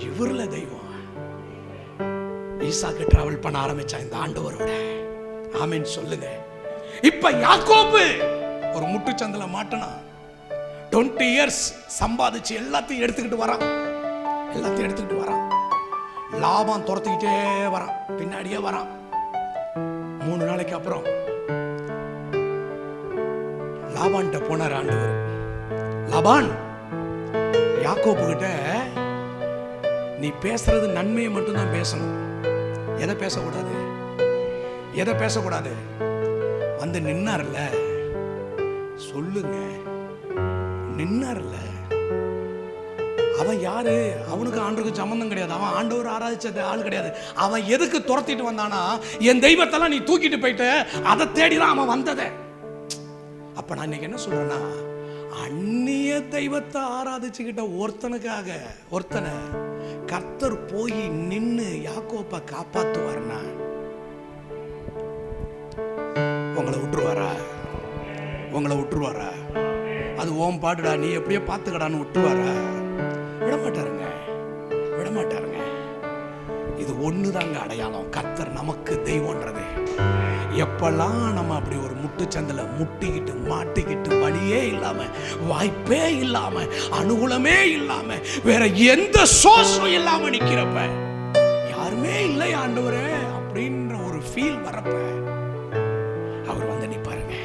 இவர்ல தெய்வம். ஈசாக்கு டிராவல் பண்ண ஆரம்பிச்சா இந்த ஆண்டவரோட. ஆமீன் சொல்லுங்க. இப்ப யாக்கோபு ஒரு முட்டுச்சந்தில மாட்டனா, 20 years சம்பாதிச்சு எல்லாத்தையும் எடுத்துக்கிட்டு வரான், எல்லாத்தையும் எடுத்துக்கிட்டு வரான். லாபான் துரத்துக்கிட்டே வரான், பின்னாடியே வரான். 3 நாளைக்கு அப்புறம் லாபான்கிட்ட போனார் ஆண்டவர். லாபான், யாக்கோபு கிட்ட நீ பேசுறது நன்மையை மட்டும்தான் பேசணும், எதை பேசக்கூடாது, எதை பேசக்கூடாது. வந்து நின்னார்ல, சொல்லுங்க, நின்னார்ல. அவன் யாரு? அவனுக்கு ஆண்டவருக்கு சம்பந்தம் கிடையாது, அவன் ஆண்டவர் ஆராதிச்ச ஆள் கிடையாது. அவன் எதுக்கு துரத்திட்டு வந்தானா, என் தெய்வத்தெல்லாம் நீ தூக்கிட்டு போயிட்ட, அதை தேடிதான் அவன் வந்தத. அப்ப நான் இன்னைக்கு என்ன சொல்றேன்னா, அந்நிய தெய்வத்தை ஆராதிச்சுக்கிட்ட ஒருத்தனை கர்த்தர் போய் நின்னு யாக்கோப்பை காப்பாத்துவார்னா உங்களை விட்டுருவாரா? உங்களை விட்டுருவாரா? அது ஓம் பாட்டுடா, நீ எப்படியோ பார்த்துக்கடான்னு விட்டுருவாரா? விடமாட்டாருங்க, விடமாட்டாருங்க. இது ஒண்ணுதாங்க அடையாளம், கர்த்தர் நமக்கு தெய்வம்ன்றது. எப்பெல்லாம் நம்ம அப்படி ஒரு முட்டுச்சந்தில முட்டிக்கிட்டு மாட்டிக்கிட்டு வழியே இல்லாம, வாய்ப்பே இல்லாம, அனுகூலமே இல்லாம, வேற எந்த சோர்ஸும் இல்லாம நிக்கிறப்ப, யாருமே இல்லை ஆண்டவரே அப்படின்ற ஒரு ஃபீல் வரப்ப அவர் வந்து நிப்பாருங்க.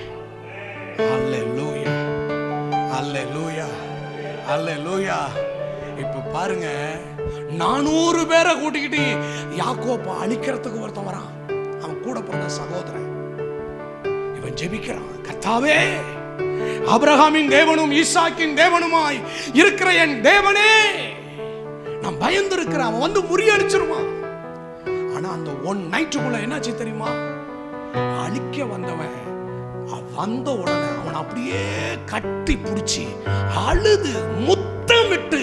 அல்லேலூயா, அல்லேலூயா, அல்லேலூயா. இப்ப பாருங்க, 400 பேரை கூட்டிக்கிட்டு யாக்கோபை அழிக்கிறதுக்கு ஒருத்தன் வரான். அவன் கூட பிறந்த சகோதரன். இவன் ஜெபிக்கிறான், கர்த்தாவே, ஆபிரகாமின் தேவனும் ஈசாக்கின் தேவனுமாய் இருக்கிற என் தேவனே, நான் பயந்து இருக்கிறேன், அவன் வந்து முறியடிச்சிருவான். ஆனா அந்த ஒன் நைட்டுக்குள்ள என்னாச்சு தெரியுமா? அழிக்க வந்தவன் வந்த உடனே அவன் அப்படியே கட்டி பிடிச்சி அழுது முத்தமிட்டு,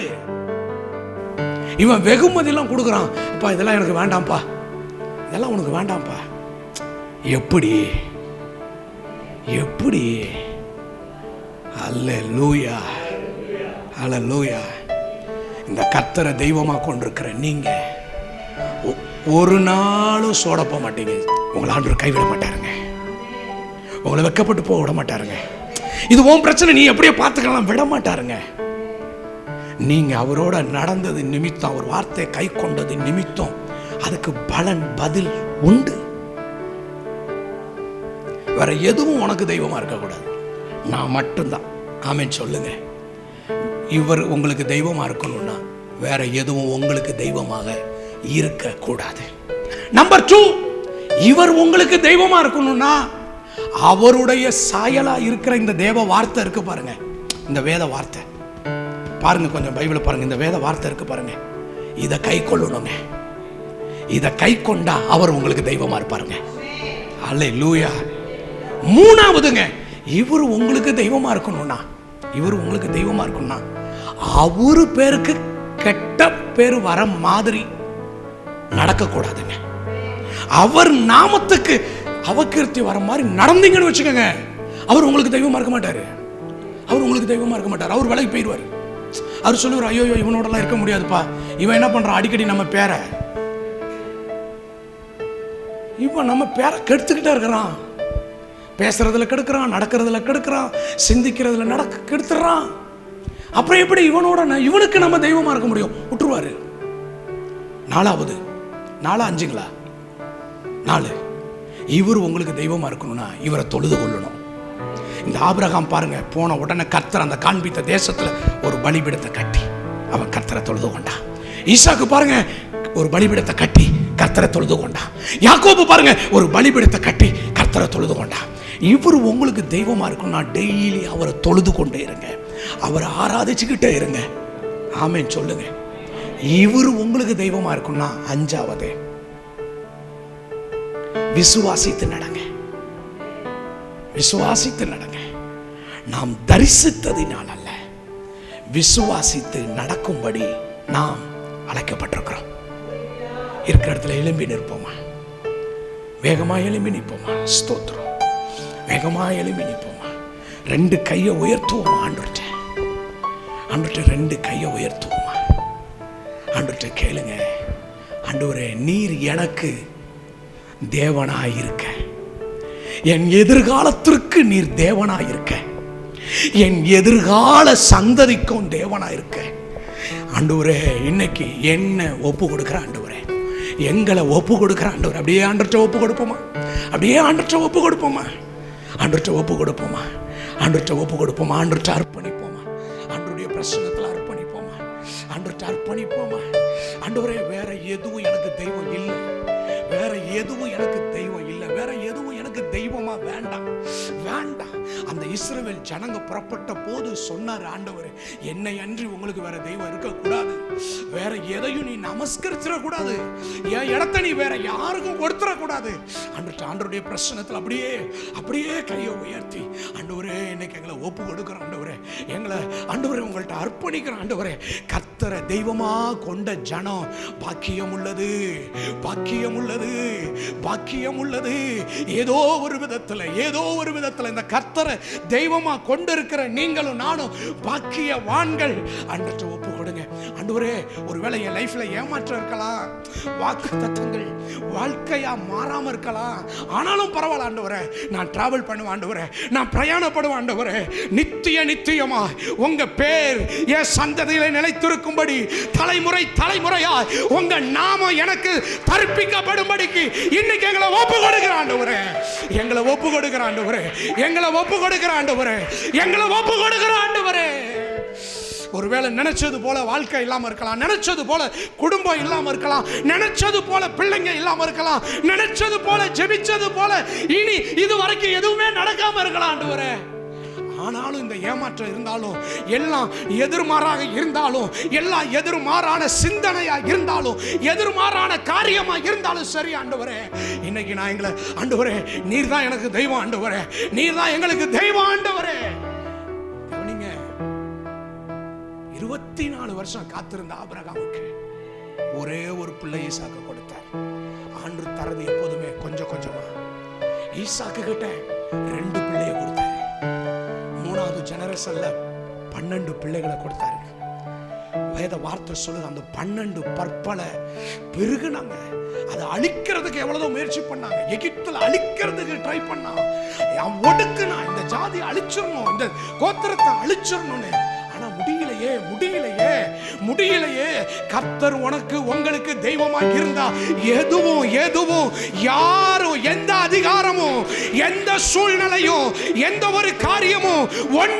இவன் வெகுமதி எல்லாம் கொடுக்குறான். அப்பா இதெல்லாம் எனக்கு வேண்டாம்ப்பா, இதெல்லாம் உனக்கு வேண்டாம்ப்பா. எப்படி எப்படி? அல்லேலூயா, அல்லேலூயா. இந்த கர்த்தரை தெய்வமா கொண்டிருக்கிற நீங்க ஒரு நாளும் சோடப்ப மாட்டீங்க. உங்களை ஆண்டவர் கைவிட மாட்டாருங்க, உங்களை வெக்கப்பட்டு போக விட மாட்டாருங்க. இது உன் பிரச்சனை, நீ எப்படியே பார்த்துக்கலாம், விட மாட்டாருங்க. நீங்க அவரோட நடந்தது நிமித்தம், அவர் வார்த்தையை கை கொண்டது நிமித்தம் அதுக்கு பலன், பதில் உண்டு. வேற எதுவும் உனக்கு தெய்வமா இருக்கக்கூடாது, நான் மட்டும்தான். ஆமென் சொல்லுங்க. இவர் உங்களுக்கு தெய்வமா இருக்கணும்னா வேற எதுவும் உங்களுக்கு தெய்வமாக இருக்கக்கூடாது. நம்பர் 2, இவர் உங்களுக்கு தெய்வமா இருக்கணும்னா அவருடைய சாயலா இருக்கிற இந்த தேவ வார்த்தை இருக்கு பாருங்க, இந்த வேத வார்த்தை பாருங்க, கொஞ்சம் பைபிளை பாருங்க, இந்த வேத வார்த்தை இருக்கு பாருங்க, இதை கை கொள்ளணுங்க. இதை கை கொண்டா அவர் உங்களுக்கு தெய்வமா இருப்பாருங்க. அல்லேலூயா. 3வதுங்க, இவர் உங்களுக்கு தெய்வமா இருக்கணும்னா, இவர் உங்களுக்கு தெய்வமா இருக்கணும்னா அவரு பேருக்கு கெட்ட பேரு வர மாதிரி நடக்க கூடாதுங்க. அவர் நாமத்துக்கு அவகீர்த்தி வர மாதிரி நடந்தீங்கன்னு வச்சுக்கோங்க, அவர் உங்களுக்கு தெய்வமா இருக்க மாட்டாரு. அவர் உங்களுக்கு தெய்வமா இருக்க மாட்டார். அவர் விலைக்கு போயிடுவார். அவர் சொல்லுவார், ஐயோ இவனோடலாம் இருக்க முடியாதுப்பா, இவன் என்ன பண்றான், அடிக்கடி நம்ம பேரை இவன் நம்ம பேரை கெடுத்துக்கிட்டே இருக்கிறான், பேசுறதுல கெடுக்கிறான், நடக்கிறதுல கெடுக்கிறான், சிந்திக்கிறதுல கெடுத்துறான். அப்புறம் எப்படி இவனுக்கு நம்ம தெய்வமா இருக்க முடியும்? விட்டுருவாரு. 4வது 5ங்களா 4, இவர் உங்களுக்கு தெய்வமா இருக்கணும்னா இவரை தொழுது கொள்ளணும். இந்த ஆபிரகாம் பாருங்க, போன உடனே கர்த்தர் அந்த காண்பித்த தேசத்துல ஒரு பலிபீடத்தை கட்டி அவன் கர்த்தரை தொழுது கொண்டான். ஈசாக்கு பாருங்க, ஒரு பலிபீடத்தை கட்டி கர்த்தரை தொழுது கொண்டான். யாக்கோபு பாருங்க, ஒரு பலிபீடத்தை கட்டி கர்த்தரை தொழுது கொண்டான். இவர் உங்களுக்கு தெய்வமா இருக்கும்னா டெய்லி அவரை தொழுது கொண்டே இருங்க, அவரை ஆராதிச்சுக்கிட்டே இருங்க. ஆமென் சொல்லுங்க. இவர் உங்களுக்கு தெய்வமா இருக்கும்னா 5வது, விசுவாசித்து நடங்க. விசுவாசித்து நடங்க. நாம் தரிசித்ததினால் அல்ல, விசுவாசித்து நடக்கும்படி நாம் அழைக்கப்பட்டிருக்கிறோம். இருக்கிற இடத்துல எழும்பி நிற்போமா? வேகமா எழும்பி நிற்போமா? ஸ்தோத்திரம். வேகமா எழும்பி நிற்போமா? 2 கையை உயர்த்துவோமா? ஆண்டவர்கிட்ட 2 கையை உயர்த்துவோமா? ஆண்டவர்கிட்ட கேளுங்க, ஆண்டவரே நீர் எனக்கு தேவனாயிருக்க, என் எதிர்காலத்திற்கு நீர் தேவனாயிருக்க, என் எதிர்கால சந்ததிக்கும் தேவனாயிருக்க. ஆண்டவரே இன்னைக்கு என்ன ஒப்பு கொடுக்கிற ஆண்டவரே, எங்களை ஒப்பு கொடுக்கிற ஆண்டவரே. அப்படியே ஆண்டவர்கிட்ட ஒப்பு கொடுப்போமா? அப்படியே ஆண்டவர்கிட்ட ஒப்பு கொடுப்போமா? ஆண்டவர்கிட்ட ஒப்பு கொடுப்போமா? ஆண்டவர்கிட்ட ஒப்பு கொடுப்போமா? ஆண்டவர்கிட்ட அர்ப்பணிப்போமா? ஆண்டவருடைய பிரசன்னத்தில் அர்ப்பணிப்போமா? ஆண்டவர்கிட்ட அர்ப்பணிப்போமா? ஆண்டவரே வேற எதுவும் எனக்கு தெய்வம் இல்லை, வேற எதுவும் எனக்கு தெய்வம் இல்லை, வேற எதுவும் எனக்கு தெய்வமா வேண்டாம், வேண்டாம். அந்த இஸ்ரவேல் ஜனங்க புறப்பட்ட போது சொன்னார் ஆண்டவர், என்னை அன்றி உங்களுக்கு வேற தெய்வம் இருக்கக்கூடாது, வேற எதையும் நீ நமஸ்கரிச்சிடக்கூடாது, என் இடத்த நீ வேற யாருக்கும் கொடுத்துடக்கூடாது. ஆண்டவருடைய பிரச்சனத்தில் அப்படியே கையை உயர்த்தி, ஆண்டவரே இன்னைக்கு எங்களை ஒப்பு கொடுக்குறோம் ஆண்டவரே, எங்களை ஆண்டவரே உங்கள்கிட்ட அர்ப்பணிக்கிறோம் ஆண்டவரே. கர்த்தரை தெய்வமா கொண்ட ஜனம் பாக்கியம் உள்ளது, பாக்கியம் உள்ளது, பாக்கியம் உள்ளது. ஏதோ ஒரு விதத்தில் இந்த கர்த்தரை தெய்வமா கொண்டிருக்கிற நீங்களும் நானும் பாக்கியவான்கள். ஆண்டவர்கிட்ட ஒப்பு கொடுங்க. ஆண்டவரே ஒருவேளை என் லைஃப்ல ஏமாற்றம் இருக்கலாம், வாக்குத்தத்தங்கள் வாழ்க்கையா மாறாம இருக்கலாம், ஆனாலும் பரவாயில்ல ஆண்டவரே, நான் டிராவல் பண்ணுவேன் ஆண்டவரே, நான் பிரயாணப்படுவேன் ஆண்டவரே. நித்தியமா உங்க பேர் என் சந்ததியில நிலைத்திருக்கும்படி தலைமுறையா உங்க நாமம் எனக்கு தரிப்பிக்கப்படும்படிக்கு இன்னைக்கு எங்களை ஒப்பு கொடுக்கிற ஆண்டவரே, எங்களை ஒப்பு கொடுக்கிற ஆண்டவரே, எங்களை ஒப்பு கொடுக்கிற ஆண்டவரே, எங்களை ஒப்பு கொடுக்கிற ஆண்டவரே. ஒருவேளை நினைச்சது போல வாழ்க்கை இல்லாம இருக்கலாம், நினைச்சது போல குடும்பம் இல்லாம இருக்கலாம், நினைச்சது போல பிள்ளைங்க இல்லாம இருக்கலாம், நினைச்சது போல ஜெபிச்சது போல இனி இது வரைக்கும் எதுவுமே நடக்காம இருக்கலாம் ஆண்டவரே. ஆனாலும் இந்த ஏமாற்றம் இருந்தாலும், எல்லாம் எதிர்மாறாக இருந்தாலும், எல்லாம் எதிர்மாறான சிந்தனையா இருந்தாலும், எதிர்மாறான காரியமா இருந்தாலும் சரி ஆண்டவரே, இன்னைக்கு நான் எங்களை ஆண்டவரே, நீர் தான் எனக்கு தெய்வம் ஆண்டவரே, நீர் தான் எங்களுக்கு தெய்வம் ஆண்டவரே. 24 வருஷம் காத்திருந்த ஆபிரகாமுக்கு ஒரே ஒரு பிள்ளை ஈசாக்கு கொடுத்தார். ஆண்டவர் தரது எப்போதுமே கொஞ்சம் கொஞ்சமா. ஈசாக்கு கிட்ட 2 பிள்ளையை கொடுத்தாரு. 3வது ஜெனரேஷன்ல 12 பிள்ளைகளை கொடுத்தாரு. வேத வார்த்தை சொல்லுது, அந்த 12 பற்பல பெருகுனாங்க. அதை அழிக்கிறதுக்கு எவ்வளவு முயற்சி பண்ணாங்க, எகிப்துல அழிக்கிறதுக்கு ட்ரை பண்ணாங்க, ஒடுக்குனா இந்த ஜாதி அழிச்சிடணும், இந்த கோத்திரத்தை அழிச்சிடணும்னு. ஆனா முடியலையே. கர்த்தர் உனக்கு உங்களுக்கு தெய்வமாக இருந்தா எதுவும் யாரும், எந்த அதிகாரமும், எந்த சூழ்நிலையும், எந்த ஒரு காரியமும் உன்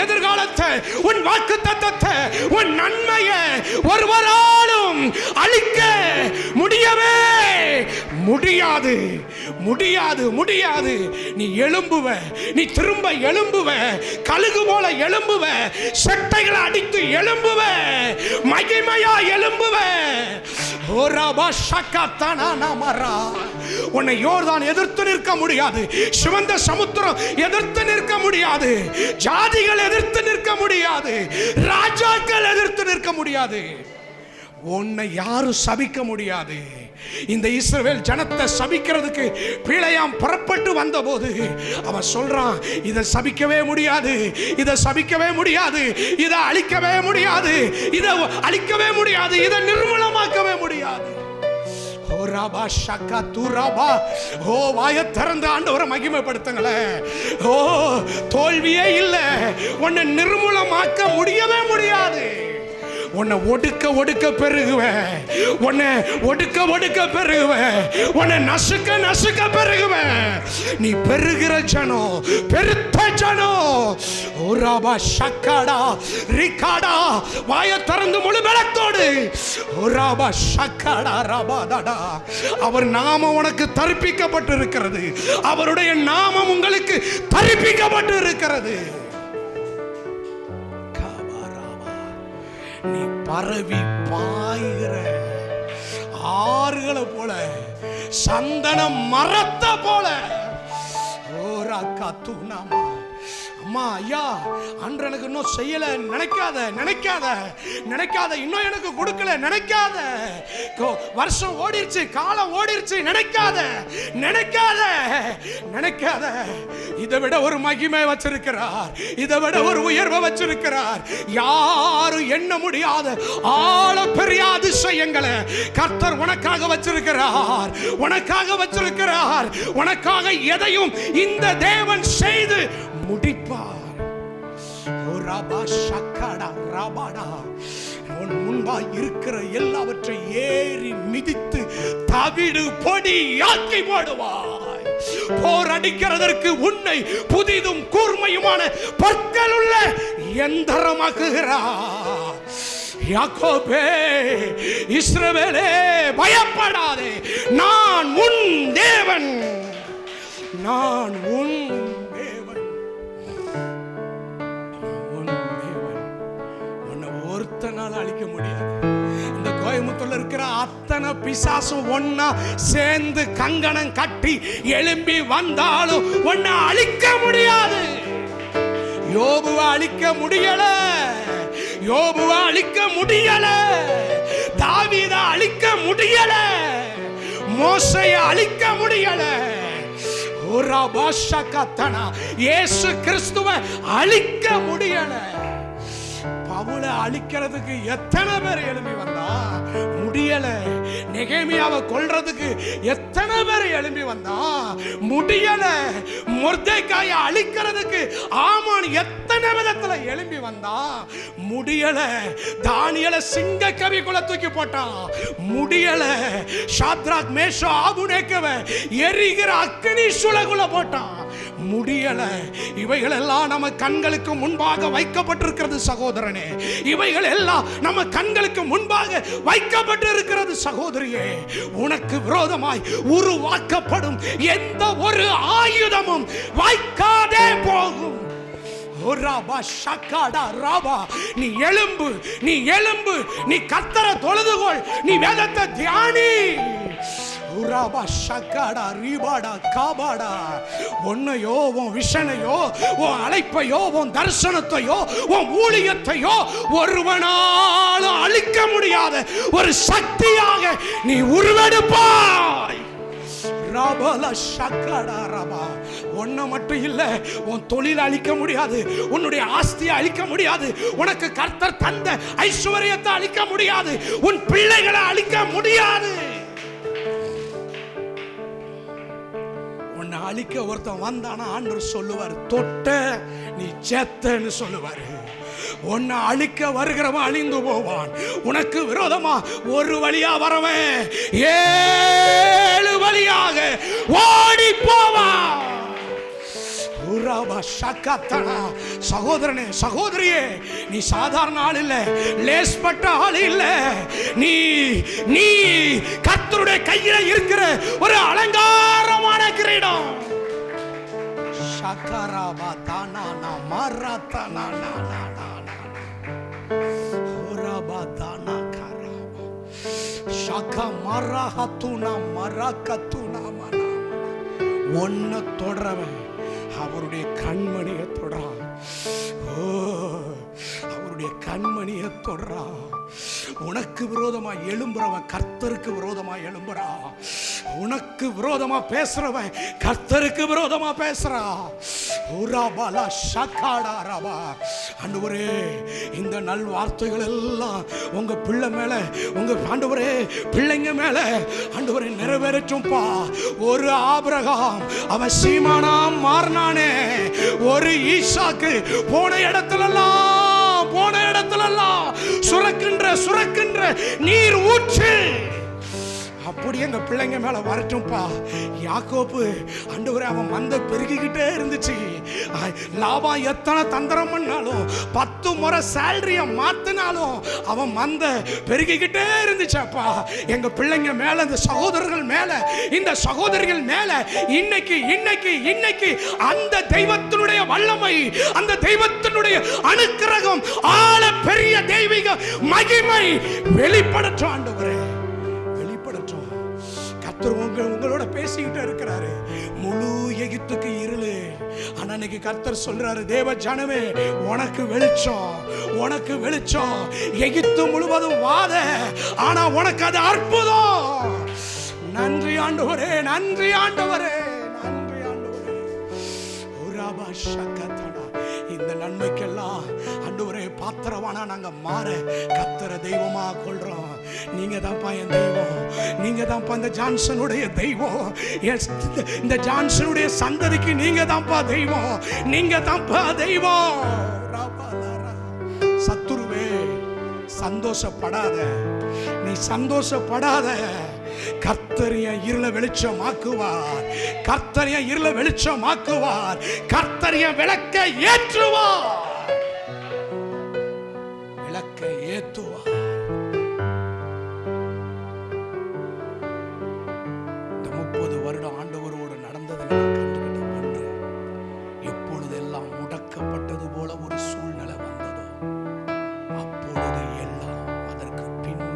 எதிர்காலத்தை, உன் வாக்குத்தத்தத்தை, உன் நன்மையை ஒருவராலும் அழிக்க முடியவே முடியாது. நீ எழும்புவ, நீ திரும்ப எழும்புவ, கழுகு போல எழும்புவ, செட்டைகளை அடித்து எழும்புவ, மகிமையா எழும்புவ. உன்னை யோர்தான் எதிர்த்து நிற்க முடியாது, சிவந்த சமுத்திரம் எதிர்த்து நிற்க முடியாது, ஜாதிகள் எதிர்த்து நிற்க முடியாது, ராஜாக்கள் எதிர்த்து நிற்க முடியாது, உன்னை யாரும் சபிக்க முடியாது. இந்த இஸ்ரவேல் ஜனத்தை சபிக்கிறதுக்கு பிழையாம் புறப்பட்டு வந்த போது அவன் சொல்றான், இதை சபிக்கவே முடியாது, இதை சபிக்கவே முடியாது, இதை அழிக்கவே முடியாது, இதை அழிக்கவே முடியாது, இதை நிர்மூலமாக்கவே முடியாது. வாயை திறந்து ஆண்டவரை மகிமைப்படுத்துங்களேன். ஓ, தோல்வியே இல்லை, உன்னை நிர்மூலமாக்க முடியவே முடியாது. உன்னை ஒடுக்க ஒடுக்க பெருகுவேன், உன்னை ஒடுக்க ஒடுக்க பெருகுவேன், உன்னை நசுக்க நசுக்க பெருகுவேன். நீ பெருகிற ஜனம், பெருத்த ஜனம். ஓராபா ஷக்காடா ரிகாடா, வாயை திறந்து முழு பலத்தோடு ஓராபா ஷக்காடா ரபாடா. அவர் நாமம் உனக்கு தரிப்பிக்கப்பட்டு இருக்கிறது, அவருடைய நாமம் உங்களுக்கு தரிப்பிக்கப்பட்டு இருக்கிறது. நீ பரவி பாய்கிற ஆறுகளை போல, சந்தன மரத்தை போல. ஓரா காத்துனாமா, அம்மா ஐயா அன்று எனக்கு இன்னும் செய்யல நினைக்காத, நினைக்காத, நினைக்காத, இன்னும் எனக்கு கொடுக்கல நினைக்காத, வருஷம் ஓடிருச்சு, காலம் ஓடிருச்சு நினைக்காத, நினைக்காத, நினைக்காத. இதை விட ஒரு மகிமை வச்சிருக்கிறார், இதை விட ஒரு உயர்வை வச்சிருக்கிறார். யாரும் எண்ண முடியாத ஆழ பெரிய அதிசயங்களை கர்த்தர் உனக்காக வச்சிருக்கிறார், உனக்காக வச்சிருக்கிறார். உனக்காக எதையும் இந்த தேவன் செய்து முடிப்பார். உன் முன்பாய் இருக்கிற எல்லாவற்றை ஏறி மிதித்து தவிடு பொடி ஆக்கி போடுவாய். போரடிக்கிறதற்கு உன்னை புதிதும் கூர்மையுமான பற்கள் உள்ள எந்திரமாக்குகிறார். யாக்கோபே, இஸ்ரவேலே, பயப்படாதே, நான் உன் தேவன், நான் உன் தேவன், உன் தேவன். உன்னை ஒருத்தனால அழிக்க முடியாது. இந்த கோயம்புத்தூர்ல இருக்கிற அத்தனை பிசாசும் ஒன்னா சேர்ந்து கங்கணம் கட்டி எழும்பி வந்தாலும் உன்னை அழிக்க முடியாது. யோபுவை அழிக்க முடியல, யோபுவை அழிக்க முடியல, தாவீதை அழிக்க முடியல, மோசேயை அழிக்க முடியல. இயேசு கிறிஸ்துவை அழிக்க முடியல. பவுலை அழிக்கிறதுக்கு எத்தனை பேர் எழும்பி வந்தா முடியல. நெகேமியாவை கொல்றதுக்கு எத்தனை பேர் எழும்பி வந்தா முடியல. மொர்தெகாயை அழிக்கிறதுக்கு ஆமான் எத்தனை விதத்துல எழும்பி வந்தா முடியல. தானியேலை சிங்க கவிக்குள்ள தூக்கி போட்டான், முடியல. ஷாத்ராக், மேஷாக், ஆபேத்நேகோவை எரிகிற அக்கினி சூளைக்குள்ள போட்டான், முடியல. இவைகள் எல்லாம் நம்ம கண்களுக்கு முன்பாக வைக்கப்பட்டிருக்கிறது சகோதரனே. இவைகள் எல்லாம் நம்ம கண்களுக்கு முன்பாக வைக்கப்பட்டு இருக்கிறது சகோதரியே. உனக்கு விரோதமாய் உருவாக்கப்படும் எந்த ஒரு ஆயுதமும் வைக்காதே போகும். நீ எழும்பு, நீ எழும்பு, நீ கர்த்தரை தொழுதுகொள், நீ வேதத்தை தியானி. உன்னையோ, உன் விஷனையோ, உன் அழைப்பையோ, உன் தரிசனத்தையோ, உன் ஊழியத்தையோ ஒருவனாலும் அழிக்க முடியாத ஒரு சக்தியாக நீ உருவெடுப்பாய். உன்னை மட்டும் இல்ல, உன் தொழிலை அழிக்க முடியாது, உன்னுடைய ஆஸ்தியை அழிக்க முடியாது, உனக்கு கர்த்தர் தந்த ஐஸ்வர்யத்தை அழிக்க முடியாது, உன் பிள்ளைகளை அழிக்க முடியாது. உன்னை அழிக்க ஒருத்தன் வந்தானா ஆண்டவர் சொல்லுவார், தொட்ட நீ செத்தன்னு சொல்லுவார். உன்னை அழிக்க வருகிறவன் அழிந்து போவான். உனக்கு விரோதமா ஒரு வழியா வரவன் 7 வழியாக ஓடி போவான். சகோதரனே, சகோதரியே, நீ சாதாரண ஆள் இல்ல, லேஸ்பட்ட ஆள் இல்ல. நீ நீ கர்த்தருடைய கையில இருக்கிற ஒரு அலங்காரமான கிரீடம். ஒன்ன தொடரவன் அவருடைய கண்மணியை தொடரான். அவருடைய கண்மணியை தொடரான். உனக்கு விரோதமா எழும்புறவன் கர்த்தருக்கு விரோதமா எழும்புறா. உனக்கு விரோதமா பேசுறவன் கர்த்தருக்கு விரோதமா பேசுறா. ஆண்டவரே, இந்த நல் வார்த்தைகள் எல்லாம் உங்க பிள்ளை மேல, உங்க ஆண்டவரே பிள்ளைங்க மேல ஆண்டவரே நிறைவேறட்டும்பா. ஒரு ஆபிரகாம் அவன் சீமானாம் மாறினானே, ஒரு ஈசாக்கு போன இடத்துலலாம் சுரக்கின்ற நீர் ஊற்று. அப்படி எங்க பிள்ளைங்க மேல வரட்டும்பா. யாக்கோபு ஆண்டவரே அவன் மந்தை பெருகிக்கிட்டே இருந்துச்சு. லாபான் எத்தனை தந்திரம் பண்ணாலும் 10 முறை சேலரிய மாத்தினாலும் அவன் மந்தை பெருகிக்கிட்டே இருந்துச்சப்பா. எங்க பிள்ளைங்க மேல, இந்த சகோதரர்கள் மேல, இந்த சகோதரிகள் மேல இன்னைக்கு அந்த தெய்வத்தினுடைய வல்லமை, அந்த தெய்வத்தினுடைய அனுக்கிரகம், ஆள பெரிய தெய்வீக மகிமை வெளிப்படட்டும். ஆண்டவரே கர்த்தர் உங்களோட பேசிக்கிட்டே இருக்கிறாரு. முழு எகிப்துக்கு இருளு, ஆனா இன்னைக்கு கர்த்தர் சொல்றாரு, தேவ ஜனமே உனக்கு வெளிச்சம். எகிப்து முழுவதும் வாத, ஆனா உனக்கு அது அற்புதம். நன்றி ஆண்டவரே, நன்றி ஆண்டவரே, நன்றி ஆண்டவரே. இந்த நன்மைக்கெல்லாம் ஆண்டவரே பாத்திரவானா நாங்க மாற கர்த்தரை தெய்வமா கொள்றோம். நீங்க தான்ப்பா என் தெய்வம், நீங்க தான்ப்பா இந்த ஜான்சனுடைய தெய்வம், இந்த ஜான்சனுடைய சந்ததிக்கு நீங்க தான்ப்பா தெய்வம், நீங்க தான்ப்பா தெய்வம். சத்துருவே சந்தோஷப்படாத, நீ சந்தோஷப்படாத. கர்த்தர் என் இருளை வெளிச்சமாக்குவார், கர்த்தர் என் இருளை வெளிச்சமாக்குவார், கர்த்தர் என் விளக்கை ஏற்றுவார், விளக்கை ஏற்றுவார். இந்த 30 வருடம் ஆண்டவரோடு நடந்ததை நான் கண்டுகிட்ட ஒன்று, எப்பொழுதெல்லாம் முடக்கப்பட்டது போல ஒரு சூழ்நிலை வந்ததோ அப்பொழுது எல்லாம் அதற்கு பின்பு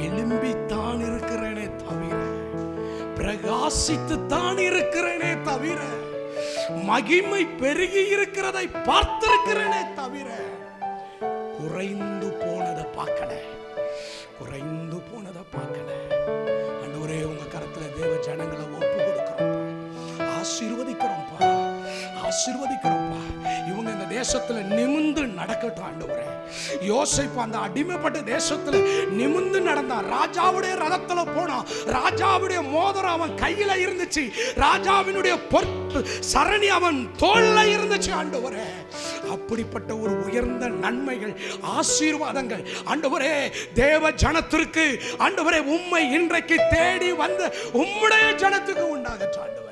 எழும்பித்தான் இருக்கிறேனே தவிர, பிரகாசித்துத்தான் இருக்கிறேனே தவிர, மகிமை பெருகி இருக்கிறதை பார்த்திருக்கிறேனே தவிர குறைந்து போனதை பார்க்கல. ஆண்டவரே உங்க கரத்துல தேவ ஜனங்களை ஒப்பு கொடுக்கிறோம், ஆசீர்வதிக்கிறோம்ப்பா. இவங்க இந்த தேசத்துல நிமிர்ந்து நடக்கட்டும். ஆண்டவரே யோசேப்பு அந்த அடிமைப்பட்ட தேசத்துல நிமிர்ந்து நடந்தான். ராஜாவுடைய ரதத்துல போனான், ராஜாவுடைய மோதிரம் அவன் கையில இருந்துச்சு, ராஜாவினுடைய பொறுப்பு சரணி அவன் தோல்ல இருந்துச்சு. ஆண்டவரே அப்படிப்பட்ட ஒரு உயர்ந்த நன்மைகள், ஆசீர்வாதங்கள் ஆண்டவரே தேவ ஜனத்திற்கு, ஆண்டவரே உம்மை இன்றைக்கு தேடி வந்த உம்முடைய ஜனத்துக்கு உண்டாகட்டும்.